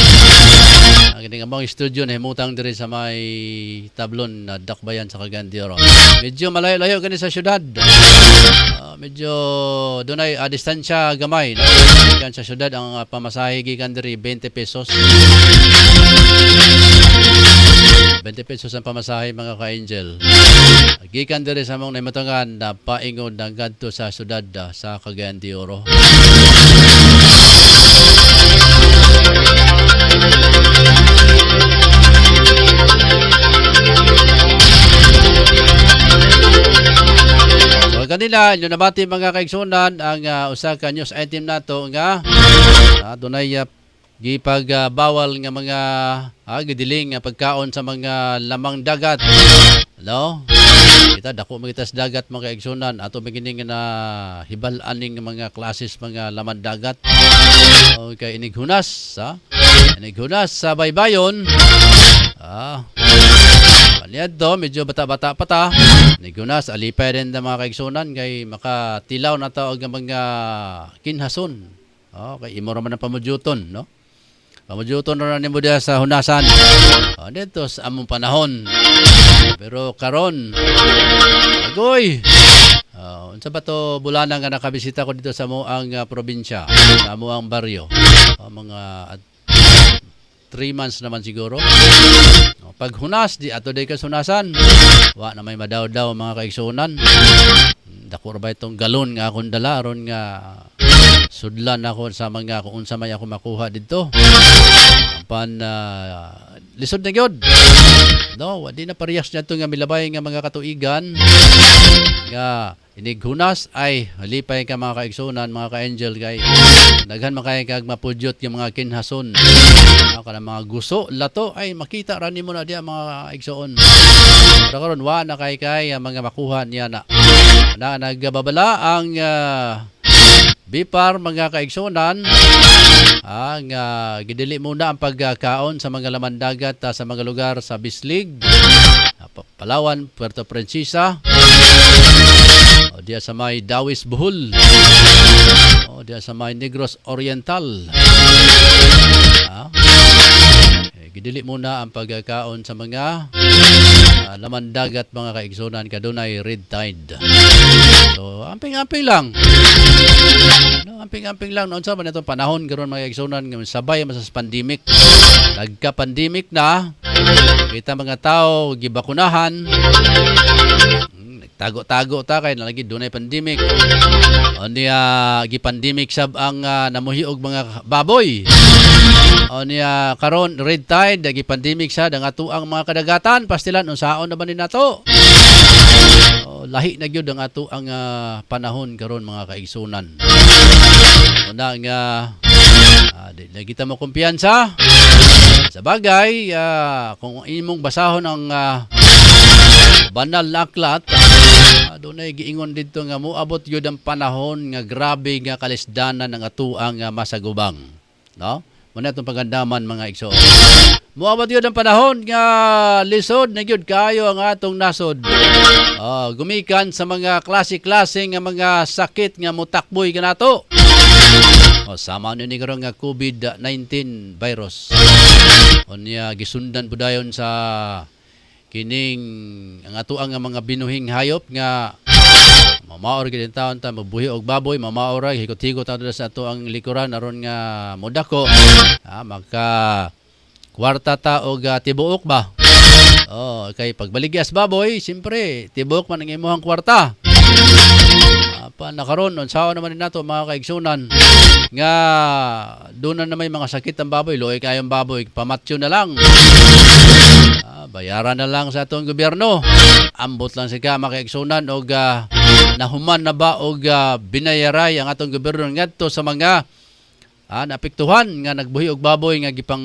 Ang among studio na himutang diri sa may Tablon na Dakbayan sa Cagayan de Oro. Medyo malayo-layo kani sa syudad. Medyo dunay distansya gamay. Kan sa syudad ang pamasahe gikan diri 20 pesos. 20 pesos ang pamasahe mga ka-angel. Gikan diri sa mong naimatangan na paingon ng ganto sa syudad sa Cagayan de Oro. So kanila, nyo nabati mga kaigsunan ang usa ka news item nato nga dunay gipag-bawal nga mga gidiling nga pagkaon sa mga lamang dagat. No? Kita dako magitas dagat mga kaigsunan ato magining na hibal-an ning mga klases mga laman dagat. Okay, inighunas, inighunas sa baybayon. Paliad to, medyo bata-bata pa ta. Inighunas, alipay rin na mga kaigsunan kay makatilaw na tao ang mga kinhason. Okay, imo raman ang pamudyuton, no? Pamudyuton na rin mo diya sa hunasan. Dito sa among panahon. Pero karon, agoy! Unsa ba to bulana nga nakabisita ko dito sa moang probinsya, sa moang baryo. Mga 3 months naman siguro. Pag hunas, di ato day kasunasan. Wa na may madaw-daw mga kaigsunan. Dako ra ba itong galon nga akong dala aron nga sudlan ako sa mga kung unsa may ako makuha dito. Pan lisod na gyud. No, di na parehas niya nga milabay nga mga katuigan nga inighunas ay halipay ka mga kaigsunan, mga ka-angel kay daghan makay kag mapudyot yung mga kinhason. Kana mga guso lato ay makita ra nimo na diya mga igsoon. Pero karon wa na kay mga makuha niya na nagbabala ang Bipar mga kaigsunan ang gidili muna ang pagkaon sa mga laman dagat sa mga lugar sa Bislig, Palawan, Puerto Princesa, o diya sa may Dawis Bohol, o diya sa may Negros Oriental. Gidili muna ang pagkaon sa mga laman dagat mga kaigsunan kadunay red tide. So amping-amping lang. No, amping-amping lang noon sa man itong panahon karon mga kaigsunan nga sabay sa pandemic. Nagka-pandemic na kita mga tao gibakunahan. Tago-tago ta kay nalagi dunay pandemic. Niya gi-pandemic sab ang namuhi og mga baboy. Niya karon red tide gi-pandemic sa ang ato ang mga kadagatan pastilan unsaon na ba ni nato? Lahi na gyud ang ato ang panahon karon mga kaigsunan. Una nga di na kita mo kumpiyansa. Sa bagay kung imong basahon ang banal na aklat, doon ay giingon dito nga moabot yun ang panahon nga grabe nga kalisdanan ng atuang masagubang. No? Muna itong pagandaman mga igsoon. Moabot yun ang panahon nga lisod na yun kayo ang atong nasod. Gumikan sa mga klase-klase nga mga sakit nga mutakboy ka nato. Sama nyo ni karong nga COVID-19 virus. Niya gisundan po dayon sa kining ang ato ang mga binuhing hayop nga mamaor gid taon ta mabuhi og baboy mamaor hikot-hikot ta sa ato ang likuran aron nga modako maka kwarta ta og tibuok ba kay pagbaligyas baboy siyempre tibuok man ang imong kwarta nakaron unsaon naman nato mga kaigsunan nga doon na may mga sakit ang baboy luoy kayong baboy pamatyo na lang. Bayaran na lang sa atong gobyerno. Ambot lang siya makaigsunan o nahuman na ba o binayaray ang atong gobyerno ngadto sa mga naapektuhan nga nagbuhi og baboy nga gipang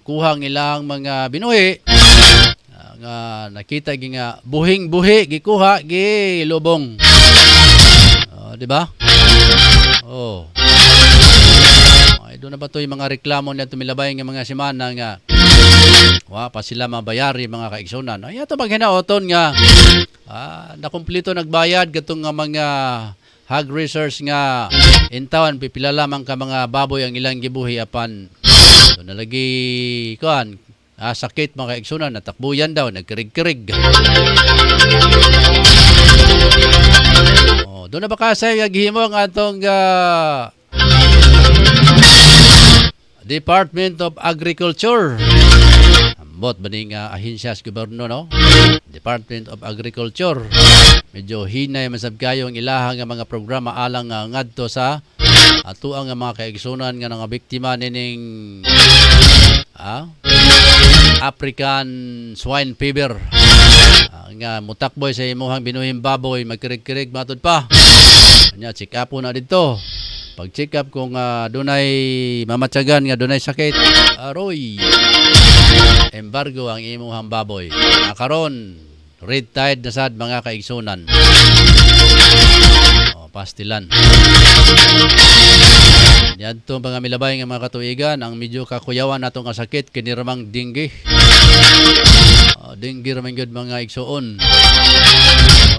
kuhang ilang mga binuhi nga nakita nga buhing-buhi gikuha gilubong. Di ba? Doon na ba ito yung mga reklamo na tumilabay ng mga simana nga pa sila mabayari mga kaigsunan. Ay, ito maghinaoton nga nakumplito nagbayad gatong nga mga hog research nga intawan pipila lamang ka mga baboy ang ilang gibuhi apan so, nalagi kuan sakit mga kaigsunan natakbuyan daw nagkirig-kirig. Doon na ba kasi gihimo ang atong Department of Agriculture ambot baning ahensya sa gobyerno, no? Department of Agriculture. Medyo hinay masab kayo ang ilahang nga mga programa alang ngadto sa ato ang mga kaigsunan nga mga biktima nining African swine fever. Nga mutakboy sa imuhang binuhing baboy, magkirig-kirig matod pa. Nya check up na dito. Pag check up kung dunay mamatsagan nga dunay sakit, aroy. Embargo ang imuhang baboy. Karon red tide na sad mga kaigsunan. Pastilan. Yadto mga milabay nga mga katuigan ang medyo kakuyawan natong sakit kini ramang dengue. Dengue ramang gyud mga igsuon.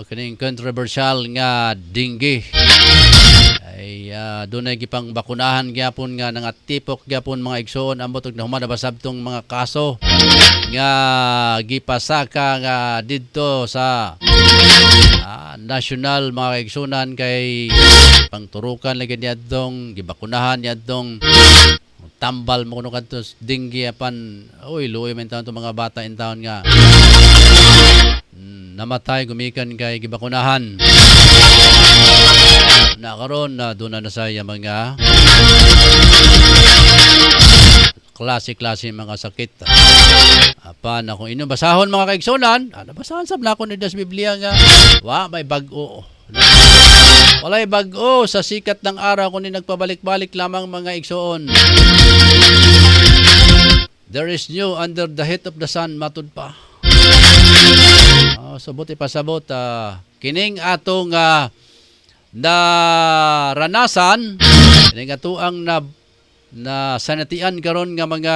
Kining controversial nga dengue. Ay dunay gipang bakunahan gyapon nga nangatipok gyapon mga igsuon ambot og nahuman na basabtong mga kaso nga gipasaka nga didto sa national mga kaigsunan kay pangturukan lagi niyadtong gibakunahan niyadtong tambal mo kuno kadto dengue apan luoy man taon mga bata in taon nga namatay gumikan kay gibakunahan na karon na doon na saya mga klase-klase mga sakit. Apan kung inyong basahon mga kaigsunan, basahan sa blakon ni Das Biblia nga, may bag-o. Walay bag-o sa sikat ng araw kung nagpabalik-balik lamang mga igsuon. There is new under the heat of the sun, matud pa. Sabot ipasabot, kining atong naranasan, kining atuang na sanatian karon nga mga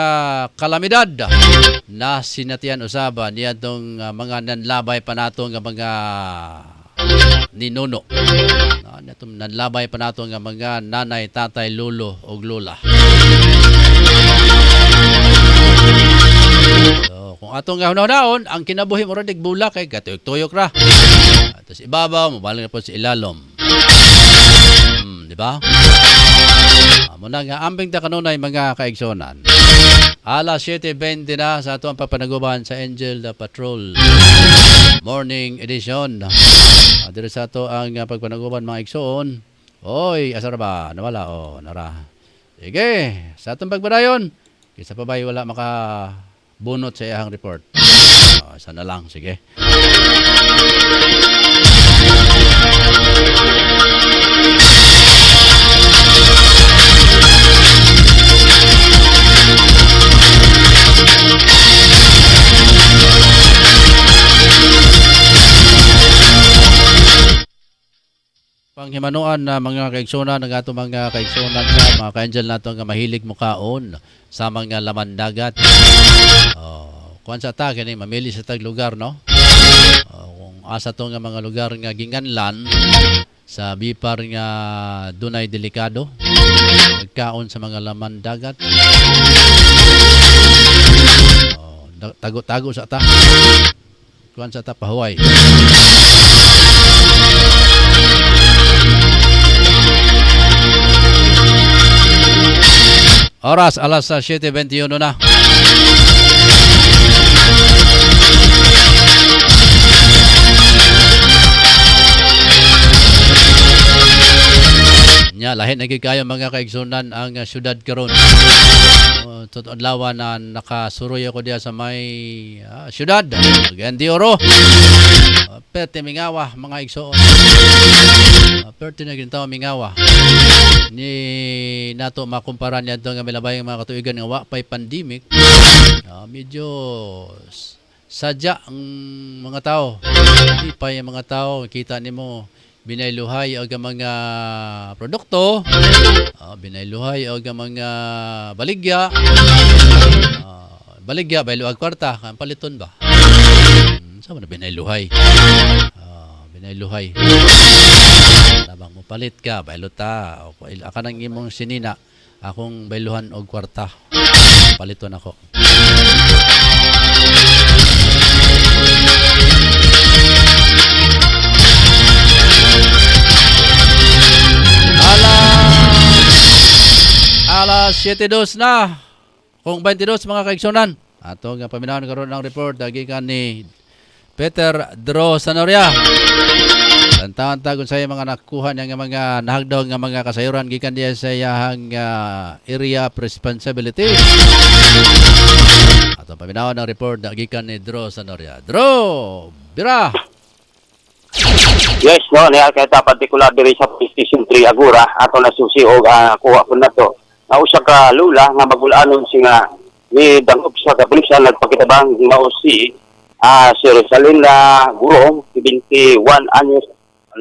kalamidad na sinatian usaban niya tong mga nanlabay pa nato nga mga ninuno nanlabay pa nato nga mga nanay, tatay, lolo o lola. So, kung atong gahunahon ang kinabuhi mo rin bulak kay katuyok-tuyok ra tapos ibabaw mo balik na po sa ilalom. Di ba? Muna nga ambing ta kanunay mga kaigsonan. Alas 7:20 na sa ato ang papanaguban sa Angel the Patrol Morning Edition. Dito sa ato ang pagpanaguban mga igsoon. Oy, asar ba? Nawala nara. Sige, sa atong pagbadayon. Kisa pa ba wala makabunot sa iyang report? Sana lang, sige. Panghimanuan na mga kaigsunan ng ato mga kaigsunan mga ka-angel nato nga mahilig mukaon sa mga laman dagat. Kuan sa ta kini mamili sa tag lugar no. Kung asa to nga mga lugar nga ginganlan sa bipar nga dunay delikado nagkaon sa mga laman dagat. Tago-tago sa ta. Kuan sa ta pahuway. Oras, alas 7:21 na. Nya lahi na kayo mga kaigsunan ang syudad karon. Totoo lawan na nakasuroy ako diya sa may syudad. Gandi oro. Perte mingawa mga igsoon. Perte na gintaw mingawa. Ni nato makumpara niya ito nga milabay ng mga katuigan nga pa'y pandemic. Medyo sadya ang mga tao. Hindi pa yung mga tao. Kita ni mo binayluhay o mga produkto. Binayluhay o mga baligya. Baligya, bayluag kwarta. Paliton ba? Saan mo na binayluhay? Binayluhay. Labang mo palit ka, baylota. Aka nang imong sinina. Akong bayluhan og kwarta. Paliton ako. Alas 7:02 na. Kung 22 mga kaigsunan. Ato nga paminawan karon ng report gikan ni Peter Dro Sanoria. Tantawan tagon sa mga nakuha niya nga mga nahagdaw nga mga kasayuran gikan diya sa iyang area of responsibility. Ato paminawan ng report gikan ni Dro Sanoria. Dro, bira. Yes, no, niya kaya particular diri sa Station 3 Agora ato na susi og kuha ko na to. Na usa ka lula nga magulanon singa ni dangop sa kapulisan nagpakitabang mao si Rosalinda Gurong, 21 anyos,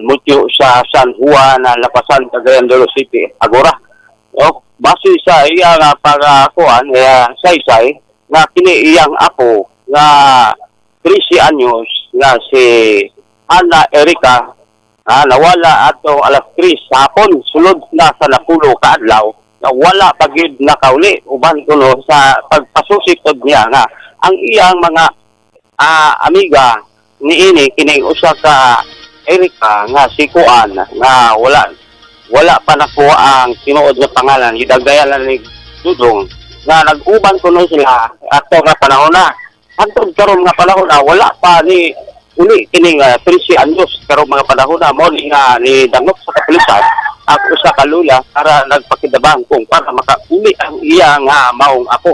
multyo sa San Juan na Lapasan, Cagayan de Oro City, Agora. Base sa iya nga pagkuan saysay nga kini iyang apo nga 13 anyos nga si Ana Erika nawala atong alas 3 sa hapon sulod na sa Napulo kaadlaw na wala pagid nakauli uban kuno sa pagpasusikod niya nga ang iyang mga amiga niini kini usa ka Erika nga si Kuan nga wala pa nakuha ang tinuod nga pangalan gidagdayan lang ni Dudong nga nag-uban kuno sila ato nga panahon na hangtod karon nga panahon na wala pa ni uli kini nga 13 anyos karon mga panahon na mo ni dangop sa kapulisan at usa ka lula para nagpakidabang kung para makauli ang iya nga maong ako.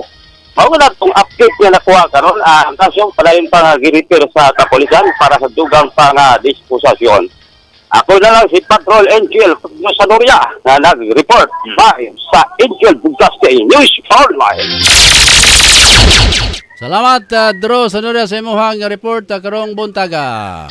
Mao na tong update nga nakuha karon ang kaso palayon pa nga girefer sa kapulisan para sa dugang pa nga disposisyon. Ako na lang si Patrol Angel Sanoria na nag-report by sa Angel Broadcasting News Online. Salamat Dro Sanoria sa imong report karong buntaga.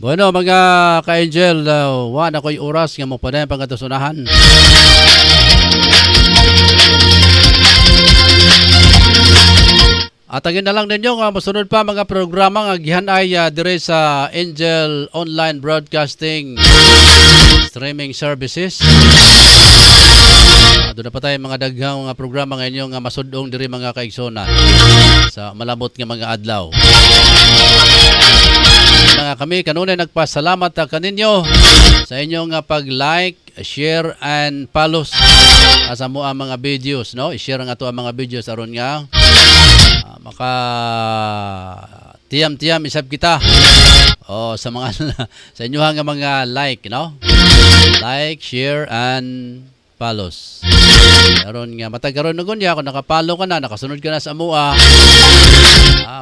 Bueno, mga ka-angel, wala ko'y oras nga mo pa na yung pangkatusunahan. At agin na lang ninyo nga masunod pa mga programa nga gihanay dire sa Angel Online Broadcasting Streaming Services. Doon na pa tayo mga daghang mga programa ngayon nga masudong dire mga kaigsonan sa malabot nga mga adlaw. Nga kami kanunay nagpasalamat kaninyo sa inyong pag-like, share and follow sa mo ang mga videos, no? I-share nga to ang mga videos aron nga maka tiyam isab kita. Sa mga sa inyo nga mga like, no? Like, share and follows. Karon nga matagaron nugon niya kung nakapalo ka na, nakasunod ka na sa amua.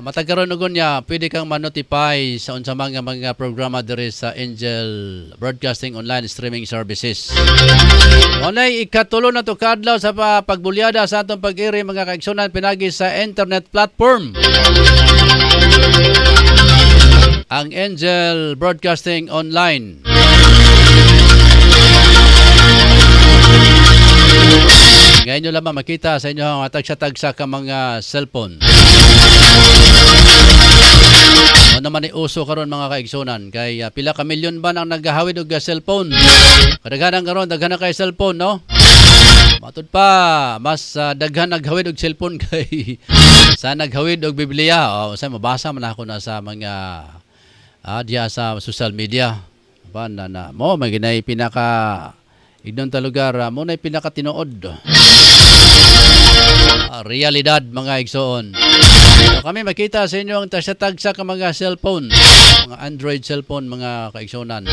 Matagaron nugon niya, pwede kang ma-notify sa unsa mga programa diri sa Angel Broadcasting Online Streaming Services. Walay ikatulo na to kadlaw sa pagbulyada sa atong pag-iri mga kaigsunan pinagi sa internet platform. Ang Angel Broadcasting Online. Ngayon nyo lamang makita sa inyo ang tagsa-tagsa ka mga cellphone. Ano naman iuso karon mga kaigsunan kay pila ka milyon ba ang naghahawid og cellphone. Kadaghanan karon daghan na kay cellphone, no? Matud pa mas daghan naghawid og cellphone kay sa naghawid og Biblia. Sa mabasa man ako na sa mga diya sa social media. Ba na mo may ginay pinaka ignon ta lugar mo na pinakatinuod. Realidad mga igsoon. So, kami makita sa inyo ang tagsa-tagsa ka mga cellphone, mga Android cellphone mga kaigsonan.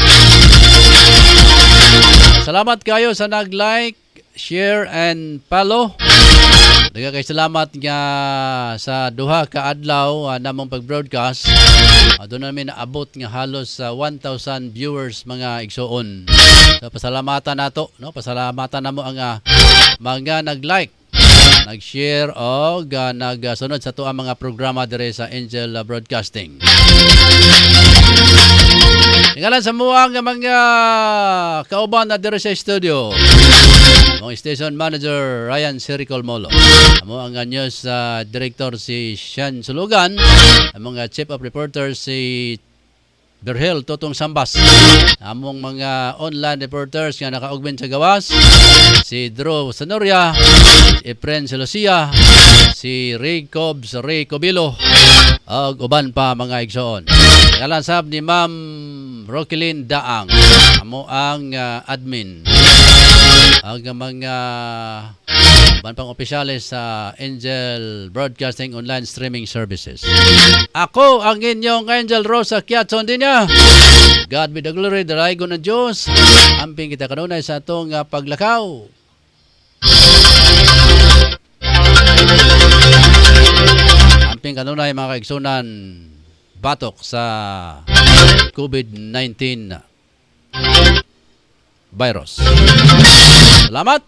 Salamat kayo sa nag-like, share and follow. Daghang kay salamat nga sa duha ka adlaw namong pag-broadcast. Doon namin naabot nga halos 1,000 viewers mga igsoon. So pasalamatan nato, no? Pasalamatan namo ang mga nag-like, nag-share o nagsunod sa tuang mga programa dire sa Angel Broadcasting. Ngalan sa muang mga kauban na diri sa studio. Mong station manager Ryan Siricol Molo. Amo ang news director si Sean Sulugan. Among chief of reporters si Berhel Totong Sambas. Among mga online reporters nga nakaugmen sa gawas, si Drew Sanoria, si Efren Celosia, si Ray Cobbs, Ray Cobilo, ug uban pa mga igsoon. Kalansab ni Ma'am Roquelyn Daang, amo ang admin. Ang mga uban pang opisyalis sa Angel Broadcasting Online Streaming Services. Ako ang inyong Angel Rosa Kiatson din niya. God be the glory, dalago ng Diyos. Amping kita kanunay sa atong paglakaw. Amping kanunay mga kaigsunan batok sa COVID-19 virus. Salamat!